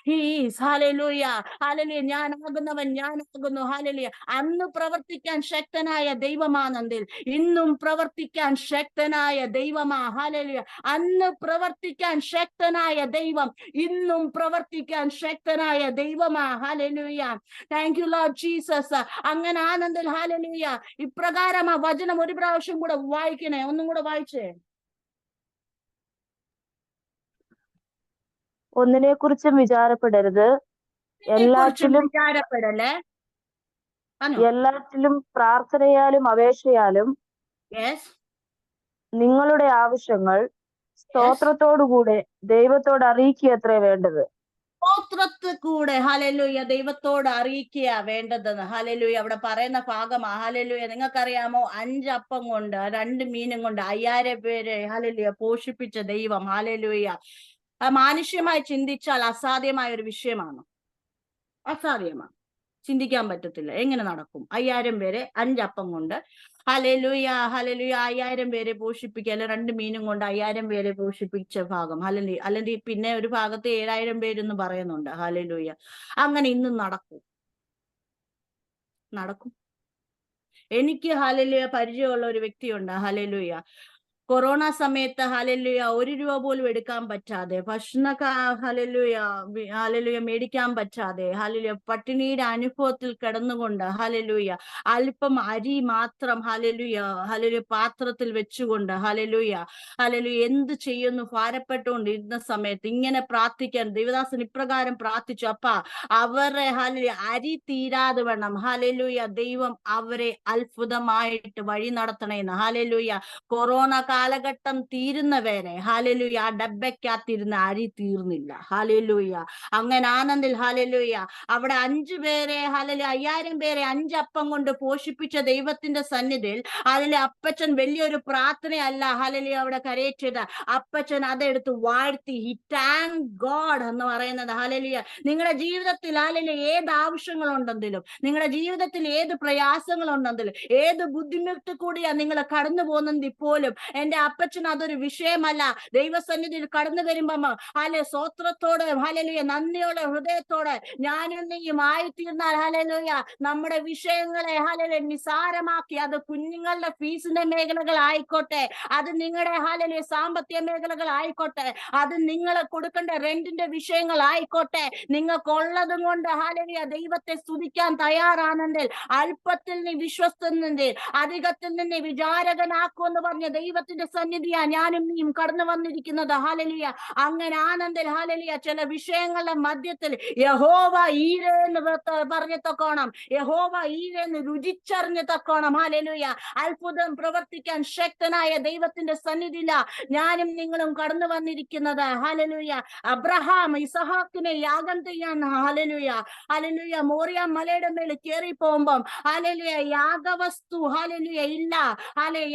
he is. Hallelujah, hallelujah ഞാനാകുന്നവൻ ഞാനാകുന്നു. ഹല്ലേലൂയ അന്ന് പ്രവർത്തിക്കാൻ ശക്തനായ ദൈവമാണെങ്കിൽ ഇന്നും പ്രവർത്തിക്കാൻ ശക്തനായ ദൈവമാ. ഹല്ലേലൂയ അന്ന് പ്രവർത്തിക്കാൻ ശക്തനായ ദൈവം ഇന്നും പ്രവർത്തിക്കാൻ ശക്തനായ ദൈവമാ. Hallelujah thank you Lord Jesus. അങ്ങനെ ആനന്ദൽ ഹല്ലേലൂയ ഇപ്രകാരം ആ വചനം ഒരു പ്രാവശ്യം കൂടെ വായിക്കണേ, ഒന്നും കൂടെ വായിച്ചേ. ഒന്നിനെ കുറിച്ചും വിചാരപ്പെടരുത്, എല്ലാറ്റിലും വിചാരപ്പെടല്ലേ, എല്ലാറ്റിലും പ്രാർത്ഥനയാലും അപേക്ഷയാലും നിങ്ങളുടെ ആവശ്യങ്ങൾ സ്തോത്രത്തോടുകൂടെ ദൈവത്തോട് അറിയിക്കുകയത്രേ വേണ്ടത്. സ്തോത്രത്തിൽ ഹല്ലേലൂയ ദൈവത്തോട് അറിയിക്കുക വേണ്ടതെന്ന്. ഹല്ലേലൂയ അവിടെ പറയുന്ന ഭാഗമാ. ഹല്ലേലൂയ നിങ്ങൾക്കറിയാമോ 5 അപ്പം കൊണ്ട് 2 മീനും കൊണ്ട് 5000 പേരെ ഹല്ലേലൂയ പോഷിപ്പിച്ച ദൈവം. ഹല്ലേലൂയ മാനുഷ്യമായി ചിന്തിച്ചാൽ അസാധ്യമായ ഒരു വിഷയമാണ്. അസാധ്യമാണ്, ചിന്തിക്കാൻ പറ്റത്തില്ല. എങ്ങനെ നടക്കും? 5000 പേരെ 5 അപ്പം കൊണ്ട് ഹല്ലേലൂയ, ഹല്ലേലൂയ 5000 പേരെ പോഷിപ്പിക്കുക, അല്ലെ 2 മീനും കൊണ്ട് 5000 പേരെ പോഷിപ്പിച്ച ഭാഗം. ഹല്ലേലൂയ അല്ലെങ്കിൽ പിന്നെ ഒരു ഭാഗത്ത് 7000 പേരെന്ന് പറയുന്നുണ്ട്. ഹല്ലേലൂയ അങ്ങനെ ഇന്നും നടക്കും. എനിക്ക് ഹല്ലേലൂയ പരിചയമുള്ള ഒരു വ്യക്തിയുണ്ട്. ഹല്ലേലൂയ കൊറോണ സമയത്ത് ഹല്ലേലൂയ 1 രൂപ പോലും എടുക്കാൻ പറ്റാതെ, ഹല്ലേലൂയ ഹല്ലേലൂയ മേടിക്കാൻ പറ്റാതെ, ഹല്ലേലൂയ പട്ടിണിയുടെ അനുഭവത്തിൽ കിടന്നുകൊണ്ട് ഹല്ലേലൂയ അല്പം അരി മാത്രം ഹല്ലേലൂയ ഹല്ലേലൂയ പാത്രത്തിൽ വെച്ചുകൊണ്ട് ഹല്ലേലൂയ ഹല്ലേലൂയ എന്ത് ചെയ്യുന്നു ഭാരപ്പെട്ടുകൊണ്ടിരുന്ന സമയത്ത് ഇങ്ങനെ പ്രാർത്ഥിക്കാൻ ദൈവദാസൻ ഇപ്രകാരം പ്രാർത്ഥിച്ചു. അപ്പാ അവരെ ഹല്ലേലൂയ അരി തീരാതെ വേണം ഹല്ലേലൂയ ദൈവം അവരെ അത്ഭുതമായിട്ട് വഴി നടത്തണേന്ന്. ഹല്ലേലൂയ കൊറോണ കാലഘട്ടം തീരുന്നവരെ ഹല്ലേലൂയ ആ ഡബ്ബയ്ക്കകത്തിരുന്ന അരി തീർന്നില്ല. ഹല്ലേലൂയ അങ്ങനെ ആനന്ദിൽ ഹല്ലേലൂയ അവിടെ 5 പേരെ ഹല്ലേലൂയ 5000 പേരെ 5 അപ്പം കൊണ്ട് പോഷിപ്പിച്ച ദൈവത്തിന്റെ സന്നിധിയിൽ ഹല്ലേലൂയ അപ്പച്ചൻ വലിയൊരു പ്രാർത്ഥനയല്ല ഹല്ലേലൂയ അവിടെ കരയിച്ചത്. അപ്പച്ചൻ അതെടുത്ത് വാഴ്ത്തി. ഹി താങ്ക് ഗോഡ് എന്ന് പറയുന്നത്. ഹല്ലേലൂയ നിങ്ങളുടെ ജീവിതത്തിൽ ഹല്ലേലൂയ ഏത് ആവശ്യങ്ങളുണ്ടെങ്കിലും, നിങ്ങളുടെ ജീവിതത്തിൽ ഏത് പ്രയാസങ്ങളുണ്ടെങ്കിലും, ഏത് ബുദ്ധിമുട്ട് കൂടിയാ നിങ്ങൾ കടന്നു പോകുന്നെങ്കിൽ പോലും എന്റെ അപ്പച്ചന് അതൊരു വിഷയമല്ല. ദൈവസന്നിധിയിൽ കടന്നു വരുമ്പം സ്തോത്രത്തോടെ ഹല്ലേലൂയ നന്ദിയുള്ള ഹൃദയത്തോടെ ഞാനും നീയും ആയിത്തീർന്നാൽ ഹല്ലേലൂയ നമ്മുടെ വിഷയങ്ങളെ ഹല്ലേലൂയ നിസാരമാക്കി, അത് കുഞ്ഞുങ്ങളുടെ ഫീസിന്റെ മേഖലകളായിക്കോട്ടെ, അത് നിങ്ങളുടെ ഹല്ലേലൂയ സാമ്പത്തിക മേഖലകളായിക്കോട്ടെ, അത് നിങ്ങൾ കൊടുക്കേണ്ട റെന്റിന്റെ വിഷയങ്ങളായിക്കോട്ടെ, നിങ്ങൾക്കുള്ളതും കൊണ്ട് ഹല്ലേലൂയ ദൈവത്തെ സ്തുതിക്കാൻ തയ്യാറാണെങ്കിൽ, അല്പത്തിൽ നീ വിശ്വസ്തനെങ്കിൽ അധികത്തിൽ നിന്നെ വിചാരകനാക്കുമെന്ന് പറഞ്ഞ ദൈവത്തിന്റെ സന്നിധിയാ ഞാനും നീയും കടന്നു വന്നിരിക്കുന്നത്. ഹല്ലേലൂയ അങ്ങനെ ആനന്ദിൽ ഹല്ലേലൂയ ചില വിഷയങ്ങളുടെ മധ്യത്തിൽ യഹോവ ഈരേ എന്ന് പറഞ്ഞ തക്കോണം, യഹോവ ഈരേ എന്ന് രുചിച്ചറിഞ്ഞ തക്കോണം ഹല്ലേലൂയ അത്ഭുതം പ്രവർത്തിക്കാൻ ശക്തനായ ദൈവത്തിന്റെ സന്നിധിയില ഞാനും നിങ്ങളും കടന്നു വന്നിരിക്കുന്നത്. ഹല്ലേലൂയ അബ്രഹാം ഇസഹാക്കിനെ യാഗം ചെയ്യാൻ ഹല്ലേലൂയ ഹല്ലേലൂയ മോറിയ മലയുടെ മേൽ കയറി പോകുമ്പം ഹല്ലേലൂയ യാഗവസ്തു ഹല്ലേലൂയ ഇല്ല.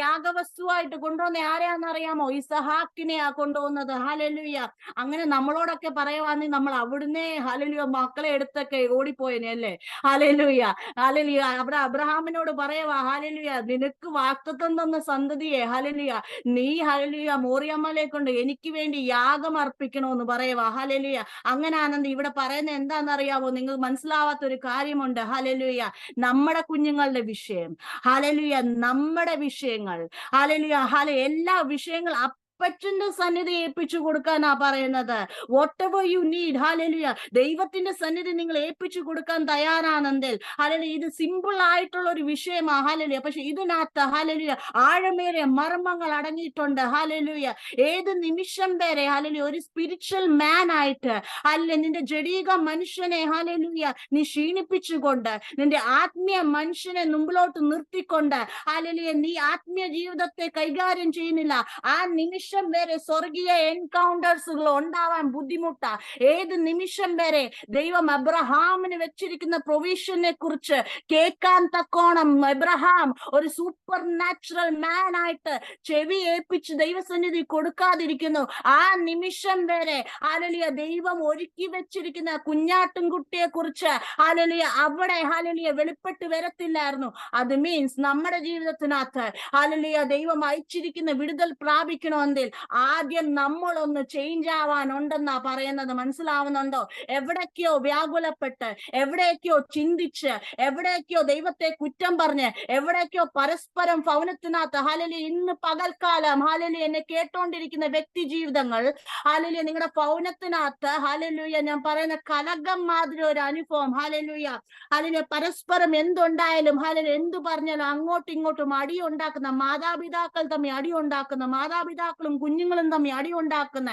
യാഗവസ്തുവായിട്ട് കൊണ്ടുവന്ന ആരെയാണെന്നറിയാമോ? ഇസഹാക്കിനെയാ കൊണ്ടുപോകുന്നത്. ഹല്ലേലൂയ അങ്ങനെ നമ്മളോടൊക്കെ പറയുവാണെങ്കിൽ നമ്മൾ അവിടുന്ന് ഹല്ലേലൂയ മക്കളെ എടുത്തൊക്കെ ഓടിപ്പോയനെ അല്ലേ? ഹല്ലേലൂയ ഹല്ലേലൂയ അവിടെ അബ്രഹാമിനോട് പറയുവാ, ഹല്ലേലൂയ നിനക്ക് വാഗ്ദത്തം തന്ന സന്തതിയെ ഹല്ലേലൂയ നീ ഹല്ലേലൂയ മോറിയമ്മലെ കൊണ്ട് എനിക്ക് വേണ്ടി യാഗം അർപ്പിക്കണമെന്ന് പറയുവാ. ഹല്ലേലൂയ അങ്ങനെ ആനന്ദ് ഇവിടെ പറയുന്നത് എന്താണെന്നറിയാവോ? നിങ്ങൾ മനസ്സിലാവാത്ത ഒരു കാര്യമുണ്ട്. ഹല്ലേലൂയ നമ്മുടെ കുഞ്ഞുങ്ങളുടെ വിഷയം, ഹല്ലേലൂയ നമ്മുടെ വിഷയങ്ങൾ, ഹല്ലേലൂയ എല്ലാ വിഷയങ്ങളും അപ്പച്ചന്റെ സന്നിധി ഏൽപ്പിച്ചു കൊടുക്കാനാ പറയുന്നത്. What ever you need hallelujah ദൈവത്തിന്റെ സന്നിധി നിങ്ങൾ ഏൽപ്പിച്ചു കൊടുക്കാൻ തയ്യാറാണെങ്കിൽ ഹല്ലേലൂയ ഇത് സിമ്പിൾ ആയിട്ടുള്ള ഒരു വിഷയമാ. ഹല്ലേലൂയ പക്ഷെ ഇതിനകത്ത് ഹല്ലേലൂയ ആഴമേറിയ മർമ്മങ്ങൾ അടങ്ങിയിട്ടുണ്ട്. ഹല്ലേലൂയ ഏത് നിമിഷം വരെ ഹല്ലേലൂയ ഒരു സ്പിരിച്വൽ മാൻ ആയിട്ട് അല്ലെ നിന്റെ ജഡീക മനുഷ്യനെ ഹല്ലേലൂയ നീ ക്ഷീണിപ്പിച്ചുകൊണ്ട് നിന്റെ ആത്മീയ മനുഷ്യനെ മുമ്പിലോട്ട് നിർത്തിക്കൊണ്ട് ഹല്ലേലൂയ നീ ആത്മീയ ജീവിതത്തെ കൈകാര്യം ചെയ്യുന്നില്ല, ആ നിമിഷം വരെ സ്വർഗീയ എൻകൗണ്ടേഴ്സുകൾ ഉണ്ടാവാൻ ബുദ്ധിമുട്ടാ. ഏത് നിമിഷം വരെ ദൈവം അബ്രഹാമിന് വെച്ചിരിക്കുന്ന പ്രൊവിഷനെ കുറിച്ച് കേൾക്കാൻ തക്കോണം എബ്രഹാം ഒരു സൂപ്പർ നാച്ചുറൽ മാൻ ആയിട്ട് ചെവി ഏൽപ്പിച്ച് ദൈവസന്നിധി കൊടുക്കാതിരിക്കുന്നു, ആ നിമിഷം വരെ ഹല്ലേലൂയ ദൈവം ഒരുക്കി വെച്ചിരിക്കുന്ന കുഞ്ഞാട്ടുംകുട്ടിയെ കുറിച്ച് ഹല്ലേലൂയ അവിടെ ഹല്ലേലൂയ വെളിപ്പെട്ട് വരത്തില്ലായിരുന്നു. അത് മീൻസ് നമ്മുടെ ജീവിതത്തിനകത്ത് ഹല്ലേലൂയ ദൈവം അയച്ചിരിക്കുന്ന വിടുതൽ പ്രാപിക്കണമെങ്കിൽ ആദ്യം നമ്മളൊന്ന് ചേഞ്ച് ആവാനുണ്ടെന്നാ പറയുന്നത്. മനസ്സിലാവുന്നുണ്ടോ? എവിടേക്കോ വ്യാകുലപ്പെട്ട്, എവിടേക്കോ ചിന്തിച്ച്, എവിടേക്കോ ദൈവത്തെ കുറ്റം പറഞ്ഞ്, എവിടേക്കോ പരസ്പരം ഭവനത്തിനകത്ത് ഹല്ലേലൂയ ഇന്ന് പകൽക്കാലം ഹല്ലേലൂയ എന്നെ കേട്ടോണ്ടിരിക്കുന്ന വ്യക്തി ജീവിതങ്ങൾ ഹല്ലേലൂയ നിങ്ങളുടെ ഭവനത്തിനകത്ത് ഹല്ലേലൂയ ഞാൻ പറയുന്ന കലകം മാതിരി ഒരു അനുഭവം ഹല്ലേലൂയ ഹല്ലേലൂയ പരസ്പരം എന്തുണ്ടായാലും ഹല്ലേലൂയ എന്ത് പറഞ്ഞാലും അങ്ങോട്ടും ഇങ്ങോട്ടും അടി ഉണ്ടാക്കുന്ന മാതാപിതാക്കൾ തമ്മിൽ അടി ഉണ്ടാക്കുന്ന, മാതാപിതാക്കളും കുഞ്ഞുങ്ങളും തമ്മിൽ അടി ഉണ്ടാക്കുന്ന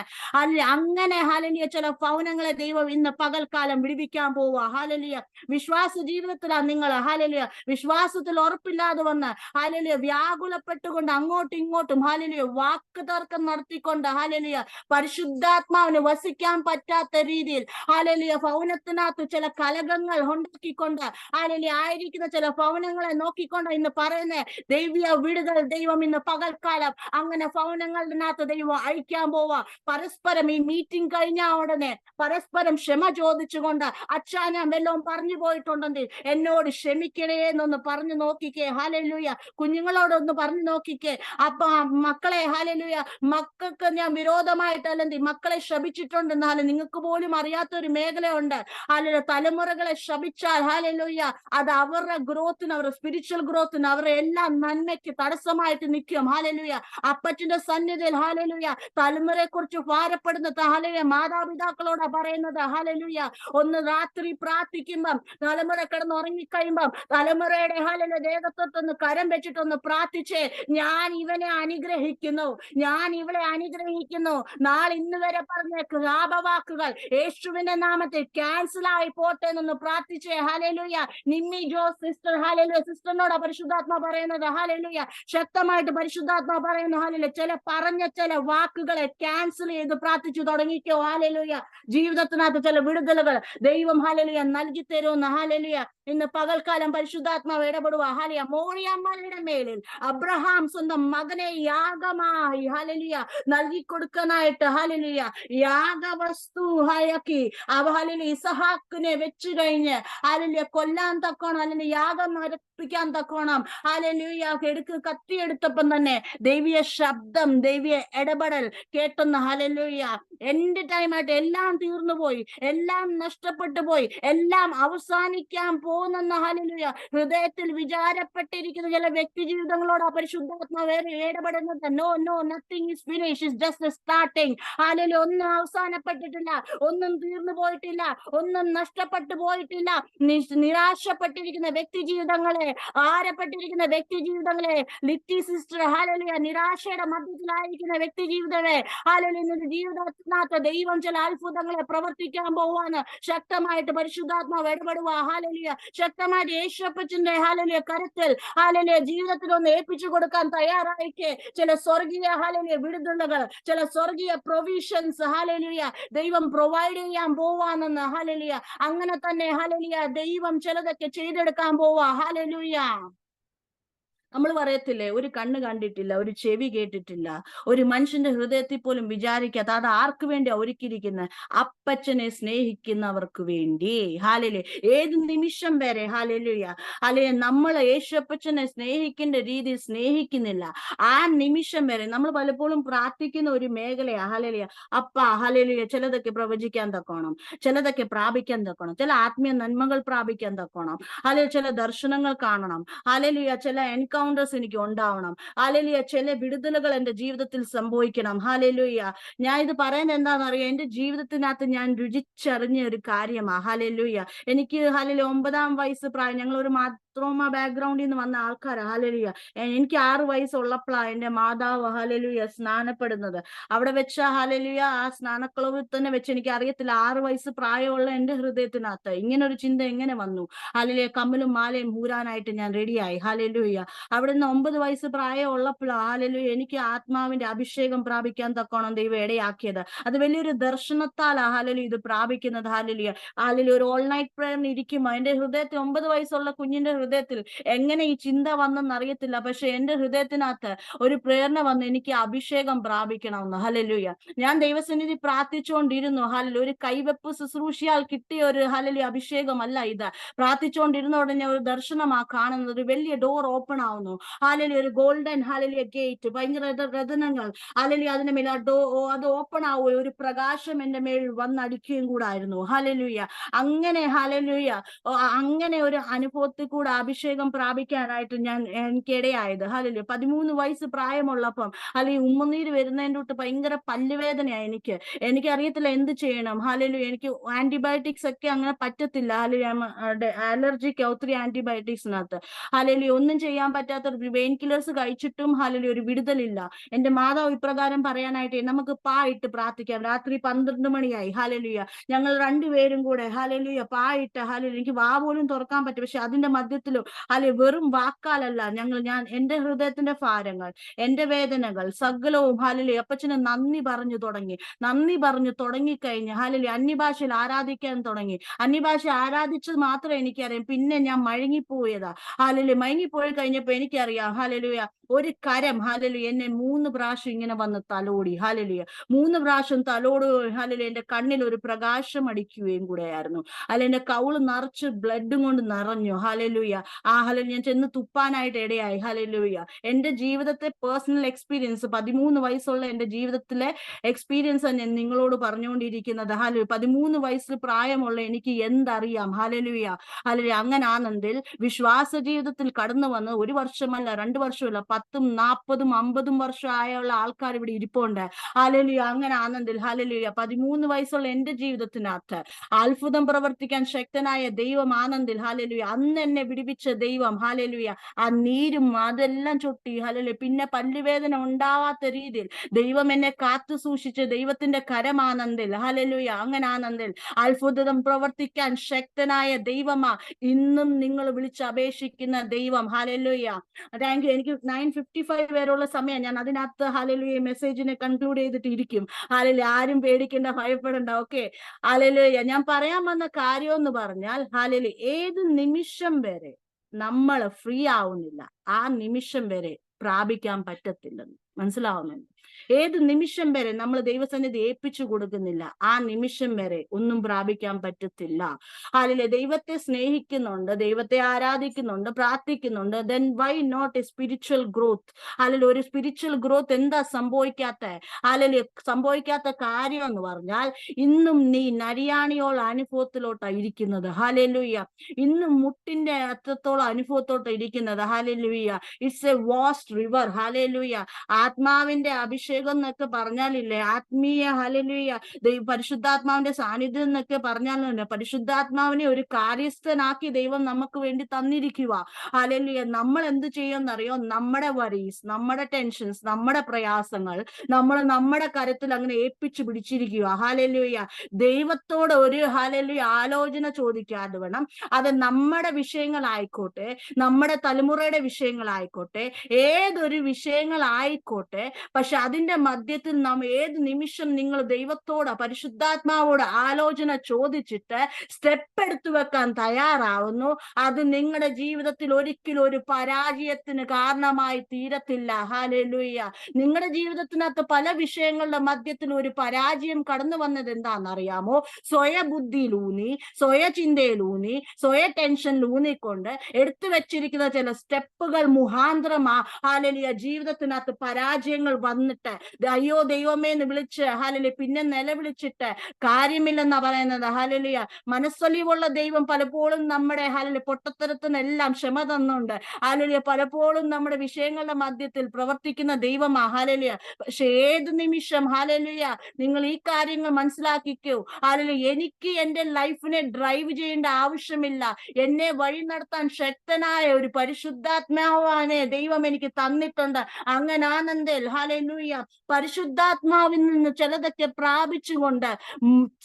അങ്ങനെ ഹല്ലേലൂയ ചില ഭവനങ്ങളെ ദൈവം ഇന്ന് പകൽക്കാലം വിടുവിക്കാൻ പോവുക. ഹല്ലേലൂയ വിശ്വാസ ജീവിതത്തിലാണ് നിങ്ങൾ ഹല്ലേലൂയ വിശ്വാസത്തിൽ ഉറപ്പില്ലാതെ വന്ന് ഹല്ലേലൂയ വ്യാകുലപ്പെട്ടുകൊണ്ട് അങ്ങോട്ടും ഇങ്ങോട്ടും ഹല്ലേലൂയ വാക്ക് തർക്കം നടത്തിക്കൊണ്ട് ഹല്ലേലൂയ പരിശുദ്ധാത്മാവിന് വസിക്കാൻ പറ്റാത്ത രീതിയിൽ ഹല്ലേലൂയ ഭവനത്തിനകത്ത് ചില കലകങ്ങൾ ഉണ്ടാക്കിക്കൊണ്ട് ഹല്ലേലൂയ ആയിരിക്കുന്ന ചില ഭവനങ്ങളെ നോക്കിക്കൊണ്ട് ഇന്ന് പറയുന്ന ദൈവീയ വിടുതൽ ദൈവം ഇന്ന് പകൽക്കാലം അങ്ങനെ ഭവനങ്ങളിനകത്ത് ദൈവം അഴിക്കാൻ പോവാ. പരസ്പരം ഈ മീറ്റിംഗ് കഴിഞ്ഞ ഉടനെ പരസ്പരം ക്ഷമ ചോദിച്ചുകൊണ്ട് അച്ഛാ ഞാൻ വല്ലതും പറഞ്ഞു പോയിട്ടുണ്ടെങ്കിൽ എന്നോട് ക്ഷമിക്കണേ എന്നൊന്ന് പറഞ്ഞു നോക്കിക്കേ. ഹല്ലേലൂയ കുഞ്ഞുങ്ങളോടൊന്ന് പറഞ്ഞു നോക്കിക്കേ. അപ്പൊ മക്കളെ ഹല്ലേലൂയ മക്കൾക്ക് ഞാൻ വിരോധമായിട്ട് അല്ലെങ്കിൽ മക്കളെ ശപിച്ചിട്ടുണ്ടെന്നാലും നിങ്ങൾക്ക് പോലും അറിയാത്ത ഒരു മേഖലയുണ്ട്. ഹല്ലേലൂയ തലമുറകളെ ശപിച്ചാൽ ഹല്ലേലൂയ അത് അവരുടെ ഗ്രോത്തിന്, അവരുടെ സ്പിരിച്വൽ ഗ്രോത്തിന്, അവരുടെ എല്ലാ നന്മയ്ക്ക് തടസ്സമായിട്ട് നിൽക്കും. ഹല്ലേലൂയ അപ്പച്ചന്റെ സന്നിധിയിൽ ഹല്ലേലൂയ തലമുറയെ കുറിച്ച് ഭാരപ്പെടുന്ന ഹല്ലേലൂയ മാതാപിതാക്കളോടാ പറയുന്നത്. ഹല്ലേലൂയ ഒന്ന് രാത്രി പ്രാർത്ഥിക്കുമ്പം തലമുറ കിടന്ന് ഉറങ്ങിക്കഴിയുമ്പം തലമുറയുടെ ഹല്ലേലൂയ ദേഹത്തൊന്ന് കരം വെച്ചിട്ടൊന്ന് പ്രാർത്ഥിച്ചേ, ഞാൻ ഇവനെ അനുഗ്രഹിക്കുന്നു, ഞാൻ ഇവളെ അനുഗ്രഹിക്കുന്നു. നാളെ ഇന്ന് വരെ പറഞ്ഞ ശാപവാക്കുകൾ യേശുവിന്റെ നാമത്തിൽ ക്യാൻസൽ ആയി പോട്ടെ എന്നൊന്ന് പ്രാർത്ഥിച്ചേ. Hallelujah Nimmi Jose sister hallelujah സിസ്റ്ററിനോടാ പരിശുദ്ധാത്മാ പറയുന്നത്. ഹല്ലേലൂയ ശക്തമായിട്ട് പരിശുദ്ധാത്മാ പറയുന്നു. ഹല്ലേലൂയ ചില വാക്കുകളെ ക്യാൻസൽ ചെയ്ത് പ്രാർത്ഥിച്ചു തുടങ്ങിക്കോ. ഹല്ലേലൂയ ജീവിതത്തിനകത്ത് ചില വിടുതലുകൾ ദൈവം ഹല്ലേലൂയ നൽകി തരുമെന്ന് ഹല്ലേലൂയ ഇന്ന് പകൽക്കാലം പരിശുദ്ധാത്മാവ് ഇടപെടുക. ഹല്ലേലൂയ മോറിയമ്മയുടെ മേലിൽ അബ്രഹാം സ്വന്തം മകനെ യാഗമായി ഹല്ലേലൂയ നൽകി കൊടുക്കാനായിട്ട് ഹല്ലേലൂയ യാഗവസ്തു ഹയക്കി അവ ഹല്ലേലൂയ ഇസഹാക്കിനെ വെച്ചു കഴിഞ്ഞ് ഹല്ലേലൂയ കൊല്ലാൻ തക്കോണം ഹല്ലേലൂയ യാഗം നശിപ്പിക്കാൻ തക്കോണം ഹല്ലേലൂയ കത്തിയെടുത്തപ്പം തന്നെ ദൈവീയ ശബ്ദം, ദൈവീയ ഇടപെടൽ കേട്ടെന്ന്. ഹല്ലേലൂയ എന്റെ ടൈമായിട്ട് എല്ലാം തീർന്നുപോയി, എല്ലാം നഷ്ടപ്പെട്ടു പോയി, എല്ലാം അവസാനിക്കാൻ പോകുന്നെന്ന് ഹല്ലേലൂയ ഹൃദയത്തിൽ വിചാരപ്പെട്ടിരിക്കുന്ന ചില വ്യക്തി ജീവിതങ്ങളോട് പരിശുദ്ധാത്മാവ് ഇടപെടുന്നത്. No no, nothing is finish, is just starting. Hallelujah ഒന്നും അവസാനപ്പെട്ടിട്ടില്ല, ഒന്നും തീർന്നു പോയിട്ടില്ല, ഒന്നും നഷ്ടപ്പെട്ടു പോയിട്ടില്ല. നിരാശപ്പെട്ടിരിക്കുന്ന വ്യക്തി ജീവിതങ്ങളെ, ആരപ്പെട്ടിരിക്കുന്ന വ്യക്തി ജീവിതങ്ങളെ, ലിറ്റി സിസ്റ്റർ ഹല്ലേലൂയ നിരാശയുടെ മധ്യത്തിലായിരിക്കുന്ന വ്യക്തി ജീവിതങ്ങളെ ഹല്ലേലൂയ ജീവിതത്തിനകത്ത് ദൈവം ചില അത്ഭുതങ്ങളെ പ്രവർത്തിക്കാൻ പോവാണ്. ശക്തമായിട്ട് പരിശുദ്ധാത്മാവ് ഇടപെടുക. ഹല്ലേലൂയ ശക്തമായിട്ട് യേശുപ്പച്ചന്റെ ഹല്ലേലൂയ കരുത്തിൽ ഹല്ലേലൂയ ജീവിതത്തിൽ ഒന്ന് ഏൽപ്പിച്ചു കൊടുക്കാൻ തയ്യാറായിക്കേ. ചില സ്വർഗീയ ഹല്ലേലൂയ വിടുതലുകൾ, ചില സ്വർഗീയ പ്രൊവിഷൻസ് ഹല്ലേലൂയ ദൈവം പ്രൊവൈഡ് ചെയ്യാൻ പോവാണെന്ന്. ഹല്ലേലൂയ അങ്ങനെ തന്നെ ഹല്ലേലൂയ ദൈവം ചിലതൊക്കെ ചെയ്തെടുക്കാൻ പോവാ. ഹല്ലേലൂയ നമ്മൾ പറയത്തില്ലേ, ഒരു കണ്ണ് കണ്ടിട്ടില്ല, ഒരു ചെവി കേട്ടിട്ടില്ല, ഒരു മനുഷ്യന്റെ ഹൃദയത്തിൽ പോലും വിചാരിക്കാത്ത, അത് ആർക്ക് വേണ്ടി ഒരുക്കിയിരിക്കുന്ന അപ്പച്ചനെ സ്നേഹിക്കുന്നവർക്ക് വേണ്ടി. ഹാലലേ ഏത് നിമിഷം വരെ ഹല്ലേലൂയ നമ്മൾ യേശുപ്പച്ചനെ സ്നേഹിക്കേണ്ട രീതിയിൽ സ്നേഹിക്കുന്നില്ല. ആ നിമിഷം വരെ നമ്മൾ പലപ്പോഴും പ്രാർത്ഥിക്കുന്ന ഒരു മേഖലയാ. ഹല്ലേലൂയ അപ്പ ഹല്ലേലൂയ ചിലതൊക്കെ പ്രവചിക്കാൻ തക്കോണം, ചിലതൊക്കെ പ്രാപിക്കാൻ തക്കോണം, ചില ആത്മീയ നന്മകൾ പ്രാപിക്കാൻ തക്കോണം, അല്ലെങ്കിൽ ചില ദർശനങ്ങൾ കാണണം, ഹല്ലേലൂയ ചില എൻകൗണ്ടേഴ്സ് എനിക്ക് ഉണ്ടാവണം, ഹല്ലേലൂയ ചില വിടുതലുകൾ എന്റെ ജീവിതത്തിൽ സംഭവിക്കണം. ഹല്ലേലൂയ ഞാൻ ഇത് പറയുന്നത് എന്താണെന്നറിയാം, എന്റെ ജീവിതത്തിനകത്ത് ഞാൻ രുചിച്ചറിഞ്ഞ ഒരു കാര്യമാ. ഹല്ലേലൂയ എനിക്ക് ഹല്ലേലൂയ 9 വയസ്സ് പ്രായം, ഞങ്ങൾ ഒരു മാത്രോമ ബാക്ക്ഗ്രൗണ്ടിൽ നിന്ന് വന്ന ആൾക്കാരാ. ഹല്ലേലൂയ എനിക്ക് 6 വയസ്സുള്ളപ്പോഴാണ് എന്റെ മാതാവ് ഹല്ലേലൂയ സ്നാനപ്പെടുന്നത്. അവിടെ വെച്ച ഹല്ലേലൂയ ആ സ്നാനക്കുളവിൽ തന്നെ വെച്ച് എനിക്ക് അറിയത്തില്ല 6 വയസ്സ് പ്രായമുള്ള എന്റെ ഹൃദയത്തിനകത്ത് ഇങ്ങനെ ഒരു ചിന്ത എങ്ങനെ വന്നു. ഹല്ലേലൂയ കമ്മലും മാലയും ഊരാനായിട്ട് ഞാൻ റെഡിയായി. ഹല്ലേലൂയ അവിടുന്ന് 9 വയസ്സ് പ്രായമുള്ളപ്പോഴാണ് ഹല്ലേലൂയ എനിക്ക് ആത്മാവിന്റെ അഭിഷേകം പ്രാപിക്കാൻ തക്കോണം ദൈവം ഇടയാക്കിയത്. അത് വലിയൊരു ദർശനത്താലാ ഹല്ലേലൂയ ഇത് പ്രാപിക്കുന്നത്. ഹല്ലേലൂയ ഒരു ഓൾ നൈറ്റ് പ്രേയറിന് ഇരിക്കുമ്പോ എന്റെ ഹൃദയത്തിൽ 9 വയസ്സുള്ള കുഞ്ഞിന്റെ ഹൃദയത്തിൽ എങ്ങനെ ഈ ചിന്ത വന്നെന്ന് അറിയത്തില്ല, പക്ഷെ എന്റെ ഹൃദയത്തിനകത്ത് ഒരു പ്രേരണ വന്ന് എനിക്ക് അഭിഷേകം പ്രാപിക്കണമെന്ന്. ഹല്ലേലൂയ ഞാൻ ദൈവസന്നിധി പ്രാർത്ഥിച്ചുകൊണ്ടിരുന്നു. ഹല്ലേലൂയ ഒരു കൈവെപ്പ് ശുശ്രൂഷയാൽ കിട്ടിയ ഒരു ഹല്ലേലൂയ അഭിഷേകമല്ല ഇത്. പ്രാർത്ഥിച്ചുകൊണ്ടിരുന്ന ഉടനെ ഒരു ദർശനമാ കാണുന്നത്, ഒരു വലിയ ഡോർ ഓപ്പൺ ആവുന്നു. ഹല്ലേലൂയ ഒരു ഗോൾഡൻ ഹല്ലേലൂയ ഗേറ്റ്, ഭയങ്കര രത്നങ്ങൾ ഹല്ലേലൂയ അതിന്റെ മേൽ അത് ഓപ്പൺ ആവുകയും ഒരു പ്രകാശം എന്റെ മേൽ വന്നടിക്കുകയും കൂടായിരുന്നു. ഹല്ലേലൂയ അങ്ങനെ ഹല്ലേലൂയ അങ്ങനെ ഒരു അനുഭവത്തിൽ കൂടെ അഭിഷേകം പ്രാപിക്കാനായിട്ട് എനിക്കിടയായത്. ഹല്ലേലൂയ 13 വയസ്സ് പ്രായമുള്ളപ്പം അല്ലെങ്കിൽ ഉമ്മനീര് വരുന്നതിൻ്റെ തൊട്ട് ഭയങ്കര പല്ലുവേദനയാ എനിക്കറിയത്തില്ല എന്ത് ചെയ്യണം. ഹല്ലേലൂയ എനിക്ക് ആന്റിബയോട്ടിക്സ് ഒക്കെ അങ്ങനെ പറ്റത്തില്ല. ഹല്ലേലൂയ അലർജിക്ക് ഒത്തിരി ആന്റിബയോട്ടിക്സിനകത്ത്. ഹല്ലേലൂയ ഒന്നും ചെയ്യാൻ പറ്റാത്ത പെയിൻ കില്ലേഴ്സ് കഴിച്ചിട്ടും ഹല്ലേലൂയ ഒരു വിടുതലില്ല. എന്റെ മാതാവ് ഇപ്രകാരം പറയാനായിട്ട് നമുക്ക് പായിട്ട് പ്രാർത്ഥിക്കാം. രാത്രി 12 മണിയായി. ഹല്ലേലൂയ ഞങ്ങൾ രണ്ടുപേരും കൂടെ ഹല്ലേലൂയ പായിട്ട് ഹല്ലേലൂയ എനിക്ക് വാ പോലും തുറക്കാൻ പറ്റും, പക്ഷെ അതിന്റെ മധ്യത്തിലും വെറും വാക്കാലല്ല ഞാൻ എന്റെ ഹൃദയത്തിന്റെ ഭാരങ്ങൾ, എന്റെ വേദനകൾ സകലവും ഹല്ലേലൂയ അപ്പച്ചന് നന്ദി പറഞ്ഞു തുടങ്ങിക്കഴിഞ്ഞ് ഹല്ലേലൂയ അന്യഭാഷയിൽ ആരാധിക്കാൻ തുടങ്ങി. അന്യഭാഷ ആരാധിച്ചത് മാത്രമേ എനിക്കറിയാം, പിന്നെ ഞാൻ മയങ്ങിപ്പോയതാ. ഹല്ലേലൂയ മയങ്ങിപ്പോയി കഴിഞ്ഞപ്പോ എനിക്കറിയാം ഹല്ലേലൂയ ഒരു കരം ഹല്ലേലൂയ എന്നെ 3 പ്രാവശ്യം ഇങ്ങനെ വന്ന് തലോടി. ഹല്ലേലൂയ 3 പ്രാവശ്യം തലോടുകയും ഹല്ലേലൂയ എന്റെ കണ്ണിൽ ഒരു പ്രകാശം അടിക്കുകയും കൂടെയായിരുന്നു. എന്റെ കൗള് നിറച്ച് ബ്ലഡും കൊണ്ട് നിറഞ്ഞു. ഹല്ലേലൂയ ഹല്ലേലൂയ ഞാൻ ചെന്ന് തുപ്പാനായിട്ട് ഇടയായി. ഹല്ലേലൂയ എന്റെ ജീവിതത്തെ പേഴ്സണൽ എക്സ്പീരിയൻസ് 13 വയസ്സുള്ള എന്റെ ജീവിതത്തിലെ എക്സ്പീരിയൻസ് ഞാൻ നിങ്ങളോട് പറഞ്ഞുകൊണ്ടിരിക്കുന്നത്. ഹല്ലേലൂയ 13 വയസ്സിൽ പ്രായമുള്ള എനിക്ക് എന്തറിയാം. ഹല്ലേലൂയ അങ്ങനെ ആണെങ്കിൽ വിശ്വാസ ജീവിതത്തിൽ കടന്നു വന്ന് 1 വർഷമല്ല 2 വർഷമല്ല 10, 40, 50 വർഷം ആയുള്ള ആൾക്കാർ ഇവിടെ ഇരിപ്പുണ്ട്. ഹല്ലേലൂയ അങ്ങനെ ആണെങ്കിൽ ഹല്ലേലൂയ 13 വയസ്സുള്ള എന്റെ ജീവിതത്തിനകത്ത് അത്ഭുതം പ്രവർത്തിക്കാൻ ശക്തനായ ദൈവം ആനന്ദിൽ ഹല്ലേലൂയ അന്ന് എന്നെ വിടിവിച്ച ദൈവം ഹല്ലേലൂയ ആ നീരും അതെല്ലാം ചൊട്ടി ഹല്ലേലൂയ പിന്നെ പല്ലുവേദന ഉണ്ടാവാത്ത രീതിയിൽ ദൈവം എന്നെ കാത്തു സൂക്ഷിച്ച ദൈവത്തിന്റെ കരമാനന്ദിൽ ഹല്ലേലൂയ അങ്ങനെ ആനന്ദിൽ അത്ഭുതം പ്രവർത്തിക്കാൻ ശക്തനായ ദൈവമാ ഇന്നും നിങ്ങൾ വിളിച്ചപേക്ഷിക്കുന്ന ദൈവം. Hallelujah thank U. എനിക്ക് 9:55 വരെയുള്ള സമയം ഞാൻ അതിനകത്ത് ഹല്ലേലൂയ മെസ്സേജിനെ കൺക്ലൂഡ് ചെയ്തിട്ട് ഇരിക്കും. ഹല്ലേലൂയ ആരും പേടിക്കേണ്ട, ഭയപ്പെടണ്ട. ഓക്കെ ഹല്ലേലൂയ ഞാൻ പറയാൻ വന്ന കാര്യം എന്ന് പറഞ്ഞാൽ ഹല്ലേലൂയ ഏത് നിമിഷം വരെ നമ്മൾ ഫ്രീ ആവുന്നില്ല ആ നിമിഷം വരെ പ്രാപിക്കാൻ പറ്റത്തില്ലെന്ന് മനസ്സിലാവുന്നുണ്ട്. ഏത് നിമിഷം വരെ നമ്മൾ ദൈവസന്നിധി ഏൽപ്പിച്ചു കൊടുക്കുന്നില്ല, ആ നിമിഷം വരെ ഒന്നും പ്രാപിക്കാൻ പറ്റത്തില്ല. ഹാലലൂയ. ദൈവത്തെ സ്നേഹിക്കുന്നുണ്ട്, ദൈവത്തെ ആരാധിക്കുന്നുണ്ട്, പ്രാർത്ഥിക്കുന്നുണ്ട്, then why not a spiritual growth? Hallelujah. ഒരു സ്പിരിച്വൽ ഗ്രോത്ത് എന്താ സംഭവിക്കാത്ത? ഹാലലൂയ. സംഭവിക്കാത്ത കാര്യം എന്ന് പറഞ്ഞാൽ ഇന്നും നീ നരിയാണിയോളം അനുഭവത്തിലോട്ടാ ഇരിക്കുന്നത്. ഹാലലൂയ. ഇന്നും മുട്ടിന്റെ അറ്റത്തോളം അനുഭവത്തോട്ട് ഇരിക്കുന്നത്. Hallelujah. It's a vast river. Hallelujah. ആത്മാവിന്റെ അഭിഷേകം എന്നൊക്കെ പറഞ്ഞാലില്ലേ, ആത്മീയ ഹാലലൂയ പരിശുദ്ധാത്മാവിന്റെ സാന്നിധ്യം എന്നൊക്കെ പറഞ്ഞാൽ പരിശുദ്ധാത്മാവിനെ ഒരു കാര്യസ്ഥനാക്കി ദൈവം നമുക്ക് വേണ്ടി തന്നിരിക്കുക. ഹാലലൂയ. നമ്മൾ എന്ത് ചെയ്യുമെന്നറിയോ? നമ്മുടെ വരീസ്, നമ്മുടെ ടെൻഷൻസ്, നമ്മുടെ പ്രയാസങ്ങൾ നമ്മൾ നമ്മുടെ കരത്തിൽ അങ്ങനെ ഏൽപ്പിച്ചു പിടിച്ചിരിക്കുക. ഹാലലൂയ. ദൈവത്തോട് ഒരു ഹാലലൂയ ആലോചന ചോദിക്കാതെ വേണം. അത് നമ്മുടെ വിഷയങ്ങളായിക്കോട്ടെ, നമ്മുടെ തലമുറയുടെ വിഷയങ്ങളായിക്കോട്ടെ, ഏതൊരു വിഷയങ്ങളായിക്കോട്ടെ, പക്ഷെ അതിന്റെ മധ്യത്തിൽ നാം ഏത് നിമിഷം നിങ്ങൾ ദൈവത്തോട് പരിശുദ്ധാത്മാവോട് ആലോചന ചോദിച്ചിട്ട് സ്റ്റെപ്പ് എടുത്തു വെക്കാൻ തയ്യാറാവുന്നു, അത് നിങ്ങളുടെ ജീവിതത്തിൽ ഒരിക്കലും ഒരു പരാജയത്തിന് കാരണമായി തീരത്തില്ല. ഹാലലൂയ. നിങ്ങളുടെ ജീവിതത്തിനകത്ത് പല വിഷയങ്ങളുടെ മധ്യത്തിൽ ഒരു പരാജയം കടന്നു വന്നത് എന്താണെന്നറിയാമോ? സ്വയബുദ്ധിയിലൂന്നി, സ്വയചിന്തയിലൂന്നി, സ്വയ ടെൻഷനിലൂന്നിക്കൊണ്ട് എടുത്തു വെച്ചിരിക്കുന്ന ചില സ്റ്റെപ്പുകൾ മുഖാന്തരമാ ഹാലലിയ ജീവിതത്തിനകത്ത് പരാജയങ്ങൾ വന്നിട്ട് അയ്യോ ദൈവമേ എന്ന് വിളിച്ച് ഹാലലി പിന്നെ നിലവിളിച്ചിട്ട് കാര്യമില്ലെന്നാ പറയുന്നത്. ഹാലലിയ. മനസ്സൊലിവുള്ള ദൈവം പലപ്പോഴും നമ്മുടെ ഹാലലി പൊട്ടത്തരത്തിനെല്ലാം ക്ഷമ തന്നുണ്ട്. ഹാലലിയ. പലപ്പോഴും നമ്മുടെ വിഷയങ്ങളുടെ മധ്യത്തിൽ പ്രവർത്തിക്കുന്ന ദൈവമാ. ഹാലലിയ. പക്ഷെ ഏത് നിമിഷം ഹാലലിയ നിങ്ങൾ ഈ കാര്യങ്ങൾ മനസ്സിലാക്കിക്കോ. ഹാലലിയ. എനിക്ക് എന്റെ ലൈഫിനെ ഡ്രൈവ് ചെയ്യേണ്ട ആവശ്യമില്ല. എന്നെ വഴി നടത്താൻ ശക്തനായ ഒരു പരിശുദ്ധാത്മാവാണ് ദൈവം എനിക്ക് തന്നിട്ടുണ്ട്. അങ്ങനാണെന്തേൽ ഹാലലൂയ പരിശുദ്ധാത്മാവിൽ നിന്ന് ചിലതൊക്കെ പ്രാപിച്ചുകൊണ്ട്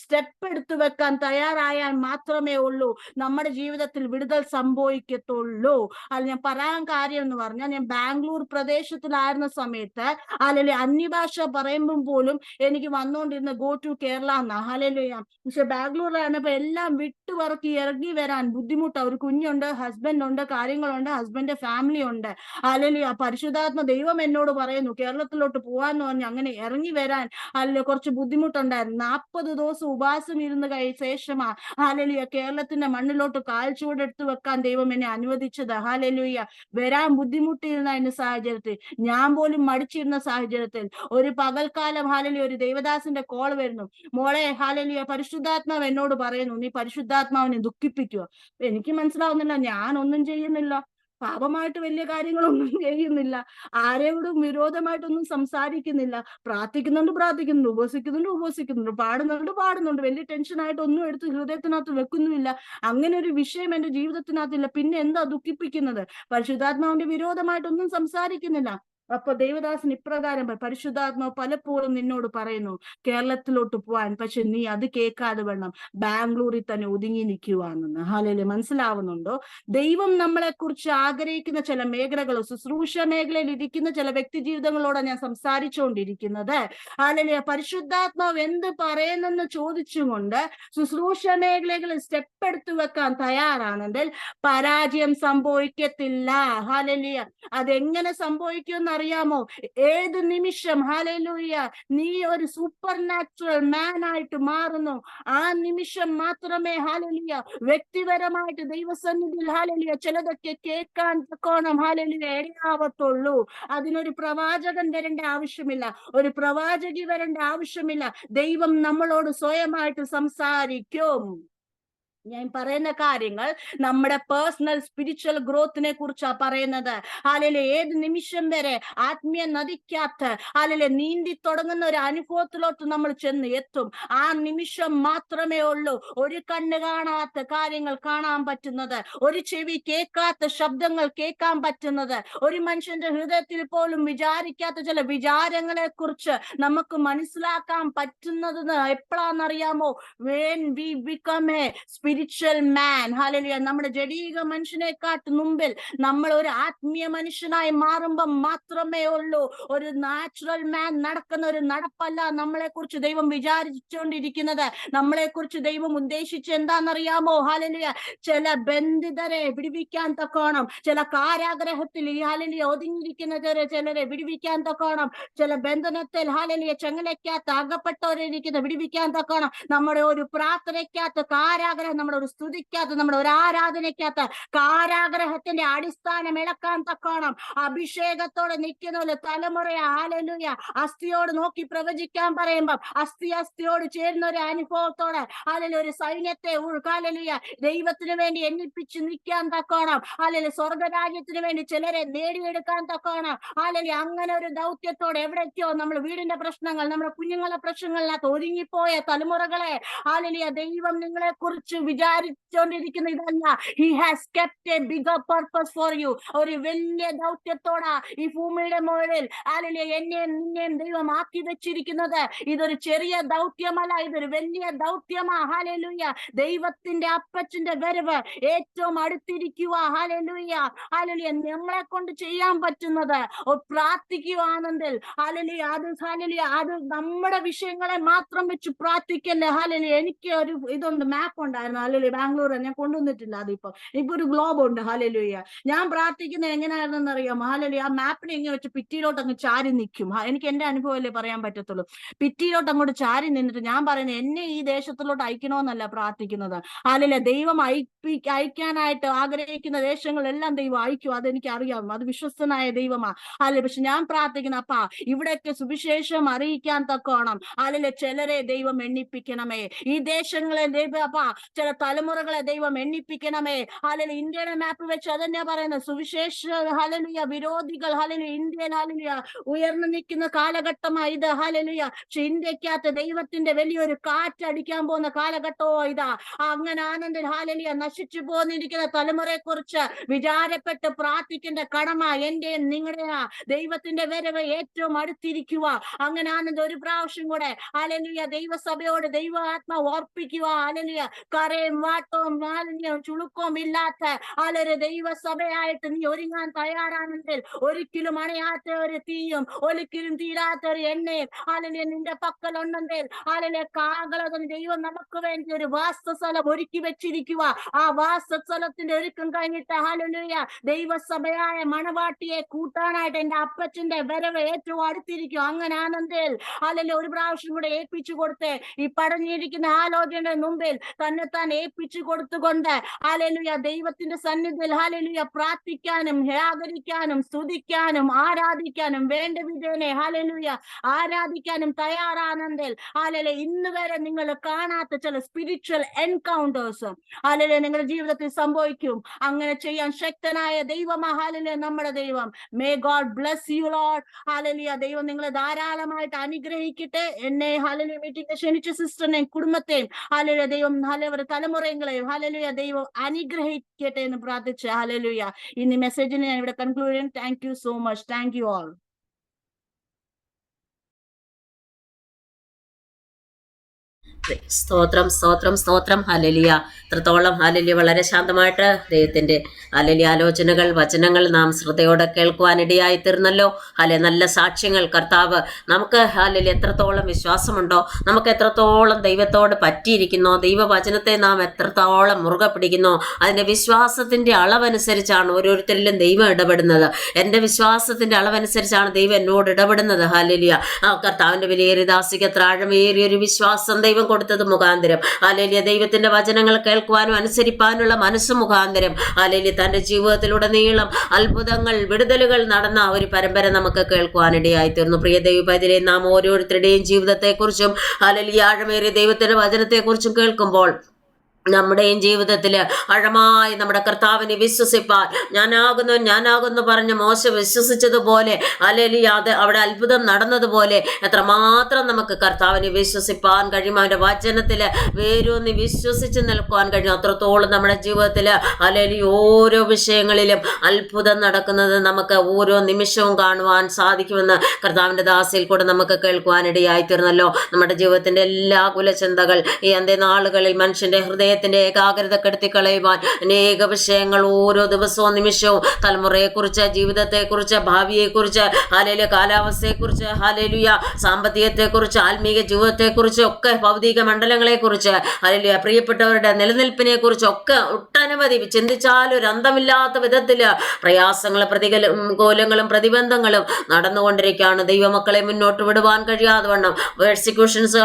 സ്റ്റെപ്പ് എടുത്തു വെക്കാൻ തയ്യാറായാൽ മാത്രമേ ഉള്ളൂ നമ്മുടെ ജീവിതത്തിൽ വിടുതൽ സംഭവിക്കത്തുള്ളൂ. അത് ഞാൻ പറയാൻ കാര്യം എന്ന് പറഞ്ഞാൽ, ഞാൻ ബാംഗ്ലൂർ പ്രദേശത്തിലായിരുന്ന സമയത്ത് അല്ലെങ്കിൽ അന്യഭാഷ പറയുമ്പോൾ പോലും എനിക്ക് വന്നുകൊണ്ടിരുന്ന ഗോ ടു കേരള എന്നാ. ഹാലലൂയ. പക്ഷെ ബാംഗ്ലൂരിലായിരുന്നപ്പോ എല്ലാം വിട്ടുപറക്കി ഇറങ്ങി വരാൻ ബുദ്ധിമുട്ടാണ്. ഒരു കുഞ്ഞുണ്ട്, ഹസ്ബൻഡ് ഉണ്ട്, കാര്യങ്ങളുണ്ട്, ഹസ്ബൻഡ് ഫാമിലി ഉണ്ട്. ഹാലലൂയ. പരിശുദ്ധാത്മ ദൈവം എന്നോട് പറയുന്നു കേരളത്തിലോട്ട് പോവാന്ന് പറഞ്ഞ് അങ്ങനെ ഇറങ്ങി വരാൻ അല്ലെങ്കിൽ കുറച്ച് ബുദ്ധിമുട്ടുണ്ടായിരുന്നു. 40 ദിവസം ഉപവാസം ഇരുന്ന് ശേഷമാ ഹാലലൂയ കേരളത്തിന്റെ മണ്ണിലോട്ട് കാൽച്ചുവടെടുത്ത് വെക്കാൻ ദൈവം എന്നെ അനുവദിച്ചത്. ഹാലലൂയ. വരാൻ ബുദ്ധിമുട്ടിയിരുന്ന സാഹചര്യത്തിൽ, ഞാൻ പോലും മടിച്ചിരുന്ന സാഹചര്യത്തിൽ ഒരു പകൽക്കാലം ഹാലലൂയ ഒരു ദേവദാസിന്റെ കോൾ വരുന്നു. മോളെ ഹാലലൂയ പരിശുദ്ധാത്മാവ് എന്നോട് പറയുന്നു നീ പരിശുദ്ധാത്മാവിനെ ദുഃഖിപ്പിക്കുക. എനിക്ക് മനസ്സിലാവുന്നില്ല, ഞാൻ ഒന്നും ചെയ്യുന്നില്ല, പാപമായിട്ട് വലിയ കാര്യങ്ങളൊന്നും ചെയ്യുന്നില്ല, ആരോടും വിരോധമായിട്ടൊന്നും സംസാരിക്കുന്നില്ല, പ്രാർത്ഥിക്കുന്നുണ്ട്, ഉപവസിക്കുന്നുണ്ട്, പാടുന്നുണ്ട്, വലിയ ടെൻഷനായിട്ട് ഒന്നും എടുത്ത് ഹൃദയത്തിനകത്ത് വെക്കുന്നുമില്ല. അങ്ങനെ ഒരു വിഷയം എന്റെ ജീവിതത്തിനകത്തില്ല. പിന്നെ എന്താ ദുഃഖിപ്പിക്കുന്നത്? പരിശുദ്ധാത്മാവിന്റെ വിരോധമായിട്ടൊന്നും സംസാരിക്കുന്നില്ല. അപ്പൊ ദേവദാസൻ ഇപ്രകാരം പരിശുദ്ധാത്മാവ് പലപ്പോഴും നിന്നോട് പറയുന്നു കേരളത്തിലോട്ട് പോവാൻ, പക്ഷെ നീ അത് കേൾക്കാതെ വേണം ബാംഗ്ലൂരിൽ തന്നെ ഒതുങ്ങി നിൽക്കുവാണെന്ന്. ഹാലലൂയ. മനസ്സിലാവുന്നുണ്ടോ? ദൈവം നമ്മളെ കുറിച്ച് ആഗ്രഹിക്കുന്ന ചില മേഖലകളോ ശുശ്രൂഷ മേഖലയിൽ ഇരിക്കുന്ന ചില വ്യക്തി ജീവിതങ്ങളോടാണ് ഞാൻ സംസാരിച്ചുകൊണ്ടിരിക്കുന്നത്. ഹാലലൂയ. പരിശുദ്ധാത്മാവ് എന്ത് പറയുന്നെന്ന് ചോദിച്ചുകൊണ്ട് ശുശ്രൂഷ മേഖലകളിൽ സ്റ്റെപ്പ് എടുത്തു വെക്കാൻ തയ്യാറാണെങ്കിൽ പരാജയം സംഭവിക്കത്തില്ല. ഹാലലൂയ. അതെങ്ങനെ സംഭവിക്കുമെന്ന് അറിയാമോ? ഏത് നിമിഷം ഹാലലൂയ നീ ഒരു സൂപ്പർ നാച്ചുറൽ മാൻ ആയിട്ട് മാറുന്നു, ആ നിമിഷം മാത്രമേ ഹാലലൂയ വ്യക്തിപരമായിട്ട് ദൈവസന്നിധിയിൽ ഹാലലൂയ ചിലതൊക്കെ കേൾക്കാൻ തക്കോണം ഹാലലൂയ ഇടയാവത്തുള്ളൂ. അതിനൊരു പ്രവാചകൻ വരേണ്ട ആവശ്യമില്ല, ഒരു പ്രവാചകി വരേണ്ട ആവശ്യമില്ല. ദൈവം നമ്മളോട് സ്വയമായിട്ട് സംസാരിക്കും. ഞാൻ പറയുന്ന കാര്യങ്ങൾ നമ്മുടെ പേഴ്സണൽ സ്പിരിച്വൽ ഗ്രോത്തിനെ കുറിച്ചാണ് പറയുന്നത്. ഹാലലൂയ. ഏത് നിമിഷം വരെ ആത്മീയ നദിക്കകത്ത് ഹാലലൂയ നീന്തി തുടങ്ങുന്ന ഒരു അനുഭവത്തിലോട്ട് നമ്മൾ ചെന്ന് എത്തും. ആ നിമിഷം മാത്രമേ ഉള്ളൂ ഒരു കണ്ണ് കാണാത്ത കാര്യങ്ങൾ കാണാൻ പറ്റുന്നത്, ഒരു ചെവി കേൾക്കാത്ത ശബ്ദങ്ങൾ കേൾക്കാൻ പറ്റുന്നത്, ഒരു മനുഷ്യന്റെ ഹൃദയത്തിൽ പോലും വിചാരിക്കാത്ത ചില വിചാരങ്ങളെ കുറിച്ച് നമുക്ക് മനസ്സിലാക്കാൻ പറ്റുന്നത് എപ്പോഴാണെന്നറിയാമോ? when we become a spiritual man. Hallelujah. നമ്മുടെ ജഡീക മനുഷ്യനെക്കാട്ട് മുമ്പിൽ നമ്മൾ ഒരു ആത്മീയ മനുഷ്യനായി മാറുമ്പോൾ മാത്രമേ ഉള്ളൂ ഒരു നാച്ചുറൽ മാൻ നടക്കുന്ന ഒരു നടപ്പല്ല നമ്മളെ കുറിച്ച് ദൈവം വിചാരിച്ചുകൊണ്ടിരിക്കുന്നത്. നമ്മളെ കുറിച്ച് ദൈവം ഉദ്ദേശിച്ച് എന്താണെന്നറിയാമോ? ഹല്ലേലൂയ. ചില ബന്ധിതരെ വിടുവിക്കാൻ തക്കോണം, ചില കാരാഗ്രഹത്തിൽ ഹല്ലേലൂയ ഒതുങ്ങിയിരിക്കുന്നവരെ ചിലരെ വിടുവിക്കാൻ തക്കോണം, ചില ബന്ധനത്തിൽ ഹല്ലേലൂയ ചെങ്ങലയ്ക്കകത്ത് അകപ്പെട്ടവരിരിക്കുന്ന വിടുവിക്കാൻ തക്കോണം. നമ്മുടെ ഒരു പ്രാർത്ഥനയ്ക്കകത്ത് കാരാഗ്രഹം, നമ്മുടെ ഒരു സ്തുതിക്കകത്ത്, നമ്മുടെ ഒരു ആരാധനയ്ക്കകത്ത് കാരാഗ്രഹത്തിന്റെ അടിസ്ഥാനം ഇളക്കാൻ തക്കോണം അഭിഷേകത്തോടെ നിൽക്കുന്ന തലമുറയെ ഹല്ലേലൂയ അസ്ഥിയോട് നോക്കി പ്രവചിക്കാൻ പറയുമ്പം അസ്ഥിയോട് ചേരുന്ന ഒരു അനുഭവത്തോടെ ഹല്ലേലൂയ ഒരു സൈന്യത്തെ ഹല്ലേലൂയ ദൈവത്തിന് വേണ്ടി എണ്ണിപ്പിച്ച് നിൽക്കാൻ തക്കോണം. ഹല്ലേലൂയ സ്വർഗരാജ്യത്തിന് വേണ്ടി ചിലരെ നേടിയെടുക്കാൻ തക്കോണം. ഹല്ലേലൂയ അങ്ങനെ ഒരു ദൗത്യത്തോടെ എവിടേക്കോ നമ്മൾ വീടിന്റെ പ്രശ്നങ്ങൾ, നമ്മുടെ കുഞ്ഞുങ്ങളുടെ പ്രശ്നങ്ങളിനകത്ത് ഒതുങ്ങിപ്പോയ തലമുറകളെ ഹല്ലേലൂയ ദൈവം നിങ്ങളെ കുറിച്ച് വിചാരിച്ചുകൊണ്ടിരിക്കുന്ന ഇതല്ല. He has kept A bigger purpose for you. ഒരു വലിയ ദൗത്യത്തോടാ ഈ ഭൂമിയുടെ മുകളിൽ ഹല്ലേലൂയ എന്നെയും നിന്നെയും ദൈവം ആക്കി വെച്ചിരിക്കുന്നത്. ഇതൊരു ചെറിയ ദൗത്യമല്ല, ഇതൊരു വലിയ ദൗത്യമാ. ഹല്ലേലൂയ. ദൈവത്തിന്റെ അപ്പച്ചന്റെ വരവ് ഏറ്റവും അടുത്തിരിക്കുക. ഹല്ലേലൂയ. ഹല്ലേലൂയ. നമ്മളെ കൊണ്ട് ചെയ്യാൻ പറ്റുന്നത് പ്രാർത്ഥിക്കുകയാണെങ്കിൽ ഹല്ലേലൂയ അത് നമ്മുടെ വിഷയങ്ങളെ മാത്രം വെച്ച് പ്രാർത്ഥിക്കല്ലേ. ഹല്ലേലൂയ. എനിക്ക് ഒരു ഇതുണ്ട്, മാപ്പ് ഉണ്ടായിരുന്നു ഹല്ലേലൂയ ബാംഗ്ലൂർ, ഞാൻ കൊണ്ടുവന്നിട്ടില്ല. അതിപ്പോ ഒരു ഗ്ലോബ് ഉണ്ട്. ഹല്ലേലൂയ. ഞാൻ പ്രാർത്ഥിക്കുന്നത് എങ്ങനെയാണെന്ന് അറിയാമോ? ഹല്ലേലൂയ. ആ മാപ്പിനെ ഇങ്ങനെ വെച്ച് ഭിത്തിയിലോട്ട് അങ്ങ് ചാരി നിൽക്കും. എനിക്ക് എന്റെ അനുഭവമല്ലേ പറയാൻ പറ്റത്തുള്ളൂ. ഭിത്തിയിലോട്ട് അങ്ങോട്ട് ചാരി നിന്നിട്ട് ഞാൻ പറയുന്നത് എന്നെ ഈ ദേശത്തിലോട്ട് അയക്കണമെന്നല്ല പ്രാർത്ഥിക്കുന്നത്. ഹല്ലേലൂയ. ദൈവം അയക്കാനായിട്ട് ആഗ്രഹിക്കുന്ന ദേശങ്ങളെല്ലാം ദൈവം അയക്കും. അതെനിക്ക് അറിയാം, അത് വിശ്വസ്തനായ ദൈവമാ. ഹല്ലേലൂയ. പക്ഷെ ഞാൻ പ്രാർത്ഥിക്കുന്ന അപ്പാ ഇവിടേക്ക് സുവിശേഷം അറിയിക്കാൻ തക്കോണം ഹല്ലേലൂയ ചിലരെ ദൈവം എണ്ണിപ്പിക്കണമേ. ഈ ദേശങ്ങളെ ദൈവം അപ്പാ ചില തലമുറകളെ ദൈവം എണ്ണിപ്പിക്കണമേ. ഹല്ലേലൂയ. ഇന്ത്യയുടെ മാപ്പ് വെച്ച് അതന്നെയാ പറയുന്നത്. സുവിശേഷ ഹല്ലേലൂയ വിരോധികൾ ഹല്ലേലൂയ ഇന്ത്യയിൽ ഹല്ലേലൂയ ഉയർന്നു നിൽക്കുന്ന കാലഘട്ടമായി ഇത്. ഹല്ലേലൂയ. പക്ഷെ ഇന്ത്യക്കകത്ത് ദൈവത്തിന്റെ വലിയൊരു കാറ്റടിക്കാൻ പോകുന്ന കാലഘട്ടമോ ഇതാ. അങ്ങനെ ആനന്ദൻ ഹല്ലേലൂയ നശിച്ചു പോന്നിരിക്കുന്ന തലമുറയെ കുറിച്ച് വിചാരപ്പെട്ട് പ്രാർത്ഥിക്കേണ്ട കടമ എന്റെ നിങ്ങളുടെ ദൈവത്തിന്റെ വരവ് ഏറ്റവും അടുത്തിരിക്കുക. അങ്ങനെ ആനന്ദ ഒരു പ്രാവശ്യം കൂടെ ഹല്ലേലൂയ ദൈവസഭയോട് ദൈവ ആത്മാവ് ഓർപ്പിക്കുക. ഹല്ലേലൂയ. കരയും വാട്ടവും മാലിന്യവും ചുളുക്കവും ഇല്ലാത്ത ഹല്ലേലൂയ ദൈവസഭയായിട്ട് നീ ഒരുങ്ങാൻ തയ്യാറാണെങ്കിൽ ഒരിക്കലും അണയാത്ത ഒരു തീയും ഒരിക്കലും തീരാത്ത ഒരു എണ്ണയും ഹല്ലേലൂയ നിന്റെ പക്കലുണ്ടെങ്കിൽ ഹല്ലേലൂയ കാകളതും ദൈവം നമുക്ക് വേണ്ടി ഒരു വാസസ്ഥലം ഒരുക്കി വെച്ചിരിക്കുക. ആ വാസസ്ഥലത്തിന്റെ ഒരുക്കം കഴിഞ്ഞിട്ട് ഹല്ലേലൂയ ദൈവസഭയായ മണവാട്ടിയെ കൂട്ടാനായിട്ട് എന്റെ അപ്പച്ചന്റെ വരവ് ഏറ്റവും അടുത്തിരിക്കും. അങ്ങനെ ആനന്ദിൽ ഹല്ലേലൂയ ഒരു പ്രാവശ്യം കൂടെ ഏൽപ്പിച്ചു കൊടുത്ത് ഈ പടഞ്ഞിരിക്കുന്ന ആലോചനയുടെ മുമ്പിൽ തന്നെത്താൻ ഏൽപ്പിച്ചു കൊടുത്തുകൊണ്ട് ഹല്ലേലൂയ ദൈവത്തിന്റെ സന്നിധിയിൽ ഹല്ലേലൂയ പ്രാർത്ഥിക്കാനും ആദരിക്കാനും സ്തുതിക്കാനും ആരാധിക്കാനും വേണ്ട വിധേനെ ഹല്ലേലൂയ ആരാധിക്കാനും തയ്യാറാണെന്നിൽ ഹല്ലേലൂയ ഇന്ന് വരെ നിങ്ങൾ കാണാത്ത ചില സ്പിരിച്വൽ എൻകൗണ്ടേഴ്സ് ഹല്ലേലൂയ നിങ്ങളുടെ ജീവിതത്തിൽ സംഭവിക്കും. അങ്ങനെ ചെയ്യാൻ ശക്തനായ ദൈവമാ ഹല്ലേലൂയ നമ്മുടെ ദൈവം. May God bless you Lord. Hallelujah. ദൈവം നിങ്ങളെ ധാരാളമായിട്ട് അനുഗ്രഹിക്കട്ടെ. എന്നെ ഹല്ലേലൂയ മീറ്റിംഗ് ക്ഷണിച്ച സിസ്റ്ററിനെയും കുടുംബത്തെയും ഹല്ലേലൂയ ദൈവം ഹല്ലേലൂയ തലമുറകളെയും ഹല്ലേലൂയ ദൈവം അനുഗ്രഹിക്കട്ടെ എന്ന് പ്രാർത്ഥിച്ച് ഹല്ലേലൂയ ഇന്ന് മെസ്സേജിനെ ഞാൻ ഇവിടെ കൺക്ലൂഡ് ചെയ്യുന്നു. Thank you so much. Thank you all. സ്തോത്രം സ്തോത്രം സ്തോത്രം. ഹല്ലേലൂയ. എത്രത്തോളം ഹല്ലേലൂയ വളരെ ശാന്തമായിട്ട് ദൈവത്തിൻ്റെ ഹല്ലേലൂയ ആലോചനകൾ വചനങ്ങൾ നാം ശ്രദ്ധയോടെ കേൾക്കുവാനിടയായി തീർന്നല്ലോ. ഹല്ലേലൂയ നല്ല സാക്ഷ്യങ്ങൾ കർത്താവ് നമുക്ക് ഹല്ലേലൂയ എത്രത്തോളം വിശ്വാസമുണ്ടോ, നമുക്ക് എത്രത്തോളം ദൈവത്തോട് പറ്റിയിരിക്കുന്നോ, ദൈവവചനത്തെ നാം എത്രത്തോളം മുറുകെ പിടിക്കുന്നോ അതിൻ്റെ വിശ്വാസത്തിൻ്റെ അളവനുസരിച്ചാണ് ഓരോരുത്തരിലും ദൈവം ഇടപെടുന്നത്. എൻ്റെ വിശ്വാസത്തിൻ്റെ അളവനുസരിച്ചാണ് ദൈവം എന്നോട് ഇടപെടുന്നത്. ഹല്ലേലൂയ. കർത്താവിൻ്റെ വിലയേറിയ ദാസിക്ക് എത്ര ആഴമേറിയൊരു വിശ്വാസം ദൈവം കൊടുത്തത് മുഖാന്തരം ഹല്ലേലൂയ ദൈവത്തിന്റെ വചനങ്ങൾ കേൾക്കുവാനും അനുസരിപ്പാനുള്ള മനസ്സ് മുഖാന്തരം ഹല്ലേലൂയ തന്റെ ജീവിതത്തിലുടനീളം അത്ഭുതങ്ങൾ വിടുതലുകൾ നടന്ന ഒരു പരമ്പര നമുക്ക് കേൾക്കുവാനിടയായി തീർന്നു. പ്രിയ ദൈവപൈതലേ, നാം ഓരോരുത്തരുടെയും ജീവിതത്തെക്കുറിച്ചും ഹല്ലേലൂയ ആഴമേറിയ ദൈവത്തിന്റെ വചനത്തെക്കുറിച്ചും കേൾക്കുമ്പോൾ നമ്മുടെയും ജീവിതത്തിൽ ആഴമായി നമ്മുടെ കർത്താവിനെ വിശ്വസിപ്പാൻ ഞാനാകുന്നു പറഞ്ഞ് മോശ വിശ്വസിച്ചതുപോലെ ഹല്ലേലൂയ അവിടെ അത്ഭുതം നടന്നതുപോലെ എത്രമാത്രം നമുക്ക് കർത്താവിനെ വിശ്വസിപ്പാൻ കഴിയും. അവൻ്റെ വചനത്തിൽ വേരൂന്നി വിശ്വസിച്ച് നിൽക്കുവാൻ കഴിയും. അത്രത്തോളം നമ്മുടെ ജീവിതത്തിൽ ഹല്ലേലൂയ ഓരോ വിഷയങ്ങളിലും അത്ഭുതം നടക്കുന്നത് നമുക്ക് ഓരോ നിമിഷവും കാണുവാൻ സാധിക്കുമെന്ന് കർത്താവിൻ്റെ ദാസിയിൽ കൂടെ നമുക്ക് കേൾക്കുവാനിടയായി തീർന്നല്ലോ. നമ്മുടെ ജീവിതത്തിൻ്റെ എല്ലാ കുലചിന്തകൾ ഈ അന്ത്യനാളുകളിൽ മനുഷ്യൻ്റെ ഹൃദയ ഹൃദയത്തിന്റെ ഏകാഗ്രത കെടുത്തിക്കളയുവാൻ അനേക വിഷയങ്ങൾ ഓരോ ദിവസവും നിമിഷവും തലമുറയെക്കുറിച്ച്, ജീവിതത്തെക്കുറിച്ച്, ഭാവിയെക്കുറിച്ച്, ഹാലേലുയ കാലാവസ്ഥയെക്കുറിച്ച്, ഹാലേലുയ സാമ്പത്തികത്തെക്കുറിച്ച്, ആത്മീക ജീവിതത്തെക്കുറിച്ച് ഒക്കെ, ഭൗതിക മണ്ഡലങ്ങളെക്കുറിച്ച്, ഹാലേലുയ പ്രിയപ്പെട്ടവരുടെ നിലനിൽപ്പിനെ കുറിച്ച് ഒക്കെ ഒട്ടനവധി ചിന്തിച്ചാൽ ഒരു അന്തമില്ലാത്ത വിധത്തില് പ്രയാസങ്ങളും പ്രതികൂലങ്ങളും പ്രതിബന്ധങ്ങളും നടന്നുകൊണ്ടിരിക്കുകയാണ്. ദൈവമക്കളെ മുന്നോട്ട് വിടുവാൻ കഴിയാതെ വണ്ണം പെർസിക്യൂഷൻസ്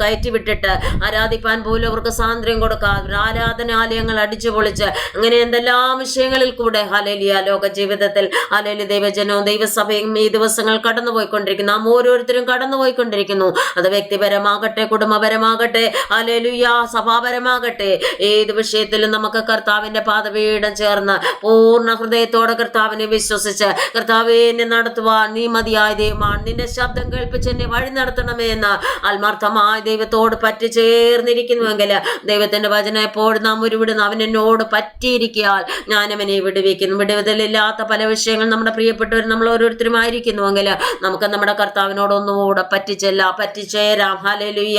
കയറ്റിവിട്ടിട്ട് ആരാധിപ്പാൻ പോലും അവർക്ക് സ്വാതന്ത്ര്യം കൊടുക്കാതെ ആരാധനാലയങ്ങൾ അടിച്ചു പൊളിച്ച് അങ്ങനെ എന്തെല്ലാം വിഷയങ്ങളിൽ കൂടെ ഹല്ലേലൂയ ലോക ജീവിതത്തിൽ ഹല്ലേലൂയ ദൈവജനവും ദൈവസഭയും ഈ ദിവസങ്ങൾ കടന്നുപോയിക്കൊണ്ടിരിക്കുന്നു. നാം ഓരോരുത്തരും കടന്നുപോയിക്കൊണ്ടിരിക്കുന്നു. അത് വ്യക്തിപരമാകട്ടെ, കുടുംബപരമാകട്ടെ, ഹല്ലേലൂയ സഭാപരമാകട്ടെ, ഏത് വിഷയത്തിലും നമുക്ക് കർത്താവിന്റെ പാദപീഠം ചേർന്ന് പൂർണ്ണ ഹൃദയത്തോടെ കർത്താവിനെ വിശ്വസിച്ച് കർത്താവേ എന്നെ നടത്തുവാൻ നീ മതിയായ ദൈവമാണ്, നിന്റെ ശബ്ദം കേൾപ്പിച്ച് എന്നെ വഴി നടത്തണമേ എന്ന് ആത്മാർത്ഥമായ ദൈവത്തോട് പറ്റി ചേർന്നിരിക്കുന്നുവെങ്കിൽ ദൈവത്തിന്റെ വചനം എപ്പോഴും നാം ഉരുവിടുന്നു. അവൻ എന്നോട് പറ്റിയിരിക്കാൻ ഞാൻ അവനെ വിടുവിക്കുന്നു. വിടുതലില്ലാത്ത പല വിഷയങ്ങൾ നമ്മുടെ പ്രിയപ്പെട്ടവർ നമ്മൾ ഓരോരുത്തരും ആയിരിക്കുന്നുവെങ്കിൽ നമുക്ക് നമ്മുടെ കർത്താവിനോട് ഒന്നുകൂടെ പറ്റിച്ചേരാം. ഹല്ലേലൂയ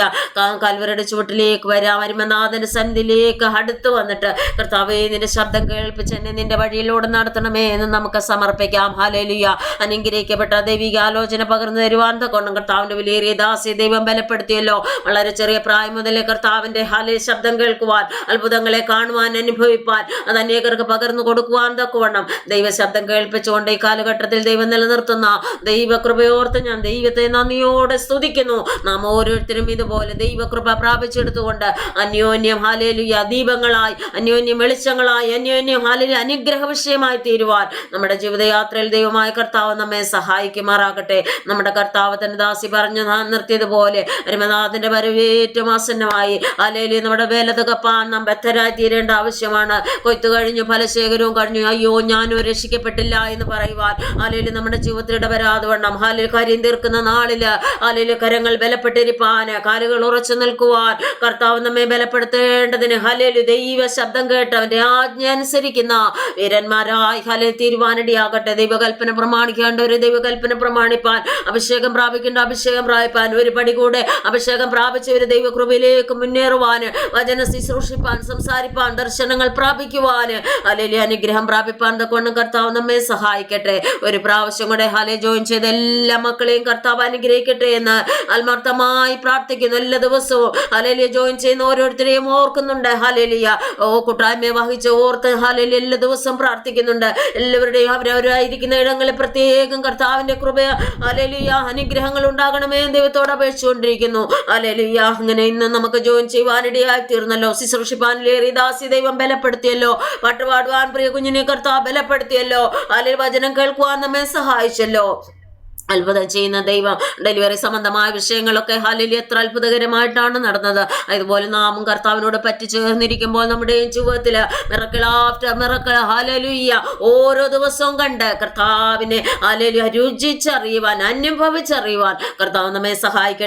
കൽവരുടെ ചുവട്ടിലേക്ക് വരാം. അരുമനാഥന്റെ സന്നിധിയിലേക്ക് അടുത്ത് വന്നിട്ട് കർത്താവേ നിന്റെ ശബ്ദം കേൾപ്പിച്ച് എന്നെ നിന്റെ വഴിയിലൂടെ നടത്തണമേ എന്ന് നമുക്ക് സമർപ്പിക്കാം. ഹല്ലേലൂയ അനുഗ്രഹിക്കപ്പെട്ട ദൈവിക ആലോചന പകർന്നു തരുവാൻ തക്കോണം കർത്താവിന്റെ വിലയേറിയ ദാസി ദൈവം ബലപ്പെടുത്തിയല്ലോ. വളരെ ചെറിയ പ്രായം മുതലേ കർത്താവിന്റെ ശബ്ദം കേൾക്കുവാൻ, അത്ഭുതങ്ങളെ കാണുവാൻ, അനുഭവിപ്പാൻ, അത് അനേകർക്ക് പകർന്നു കൊടുക്കുവാൻ തക്കവണ്ണം ദൈവ ശബ്ദം കേൾപ്പിച്ചുകൊണ്ട് ഈ കാലഘട്ടത്തിൽ ദൈവം നിലനിർത്തുന്ന ദൈവകൃപയോർത്ത് ഞാൻ ദൈവത്തെ നന്ദിയോടെ സ്തുതിക്കുന്നു. നാം ഓരോരുത്തരും ഇതുപോലെ ദൈവകൃപ പ്രാപിച്ചെടുത്തുകൊണ്ട് അന്യോന്യം ഹല്ലേലൂയ ദീപങ്ങളായി, അന്യോന്യം വെളിച്ചങ്ങളായി, അന്യോന്യം ഹല്ലേലൂയ അനുഗ്രഹ വിഷയമായി തീരുവാൻ നമ്മുടെ ജീവിതയാത്രയിൽ ദൈവമായ കർത്താവ് നമ്മെ സഹായിക്കുമാറാകട്ടെ. നമ്മുടെ കർത്താവ് തന്റെ ദാസി പറഞ്ഞു നിർത്തിയതുപോലെ അരുമനാഥന്റെ വരവേറ്റവും ആസന്നമായി. ഹല്ലേലൂയ നമ്മുടെ വേല തികപ്പാൻ നാം ബദ്ധരായി തീരേണ്ട ആവശ്യമാണ്. കൊയ്ത്തു കഴിഞ്ഞു, ഫലശേഖരവും കഴിഞ്ഞു, അയ്യോ ഞാനും രക്ഷിക്കപ്പെട്ടില്ല എന്ന് പറയുവാൻ ഹല്ലേലൂയ നമ്മുടെ ജീവിതത്തിൽ ഇടവരാതെ വണ്ണം ഹല്ലേലൂയ കാര്യം തീർക്കുന്ന നാളില് ഹല്ലേലൂയ കരങ്ങൾ ബലപ്പെട്ടിരിപ്പാൻ, കാലുകൾ ഉറച്ചു നിൽക്കുവാൻ കർത്താവ് നമ്മെ ബലപ്പെടുത്തേണ്ടതിന് ഹല്ലേലൂയ ദൈവ ശബ്ദം കേട്ട് അവന്റെ ആജ്ഞ അനുസരിക്കുന്ന വീരന്മാരായി ഹല്ലേലൂയ തീരുവാനിടയാകട്ടെ. ദൈവകൽപ്പന പ്രമാണിക്കേണ്ടവര് ദൈവകൽപ്പന പ്രമാണിപ്പാൻ, അഭിഷേകം പ്രാപിക്കേണ്ട അഭിഷേകം പ്രാപിപ്പാൻ, ഒരു പടി കൂടെ അഭിഷേകം പ്രാപിച്ചവര് ദൈവകൃപയിലേക്ക് മുന്നേറുവാൻ, വചന ശുശ്രൂഷിപ്പാൻ, സംസാരിപ്പാൻ, ദർശനങ്ങൾ പ്രാപിക്കുവാൻ, ഹല്ലേലൂയ അനുഗ്രഹം പ്രാപിപ്പാൻ തക്കവണ്ണം കർത്താവ് നമ്മെ സഹായിക്കട്ടെ. ഒരു പ്രാവശ്യം കൂടെ ഹല്ലേലൂയ ജോയിൻ ചെയ്ത എല്ലാ മക്കളെയും കർത്താവ് അനുഗ്രഹിക്കട്ടെ എന്ന് ആത്മാർത്ഥമായി പ്രാർത്ഥിക്കുന്നു. എല്ലാ ദിവസവും ഹല്ലേലൂയ ജോയിൻ ചെയ്യുന്ന ഓരോരുത്തരെയും ഓർക്കുന്നുണ്ട്. ഹല്ലേലൂയ കൂട്ടായ്മയെ വഹിച്ച് ഓർത്ത് ഹല്ലേലൂയ എല്ലാ ദിവസവും പ്രാർത്ഥിക്കുന്നുണ്ട്. എല്ലാവരുടെയും അവരവരായിരിക്കുന്ന ഇടങ്ങളിൽ പ്രത്യേകം കർത്താവിന്റെ കൃപ ഹല്ലേലൂയ അനുഗ്രഹങ്ങൾ ഉണ്ടാകണമേ ദൈവത്തോട് അപേക്ഷിച്ചുകൊണ്ടിരിക്കുന്നു. ഹല്ലേലൂയ അങ്ങനെ ഇന്ന് നമുക്ക് ജോയിൻ ചെയ്യുവാനിടയായി തീർന്നല്ലോ. ശുശ്രൂഷിപ്പാനിലേറി ദാസി ദൈവം ബലപ്പെടുത്തിയല്ലോ. പാട്ടുപാടുവാൻ പ്രിയ കുഞ്ഞിനെ കർത്താവ് ബലപ്പെടുത്തിയല്ലോ. ഹല്ലേലൂയ വചനം കേൾക്കുവാൻ നമ്മെ സഹായിച്ചല്ലോ. അത്ഭുതം ചെയ്യുന്ന ദൈവം. ഡെലിവറി സംബന്ധമായ വിഷയങ്ങളൊക്കെ ഹല്ലേലൂയ എത്ര അത്ഭുതകരമായിട്ടാണ് നടന്നത്. അതുപോലെ നാമും കർത്താവിനോട് പറ്റി ചേർന്നിരിക്കുമ്പോൾ നമ്മുടെയും ജീവിതത്തില് മിറക്കിൾ ആഫ്റ്റർ മിറക്കിൾ ഹല്ലേലൂയ ഓരോ ദിവസവും കണ്ട് കർത്താവിനെ ഹല്ലേലൂയ രുചിച്ചറിയുവാൻ, അനുഭവിച്ചറിയുവാൻ കർത്താവ് നമ്മെ സഹായിക്കട്ടെ.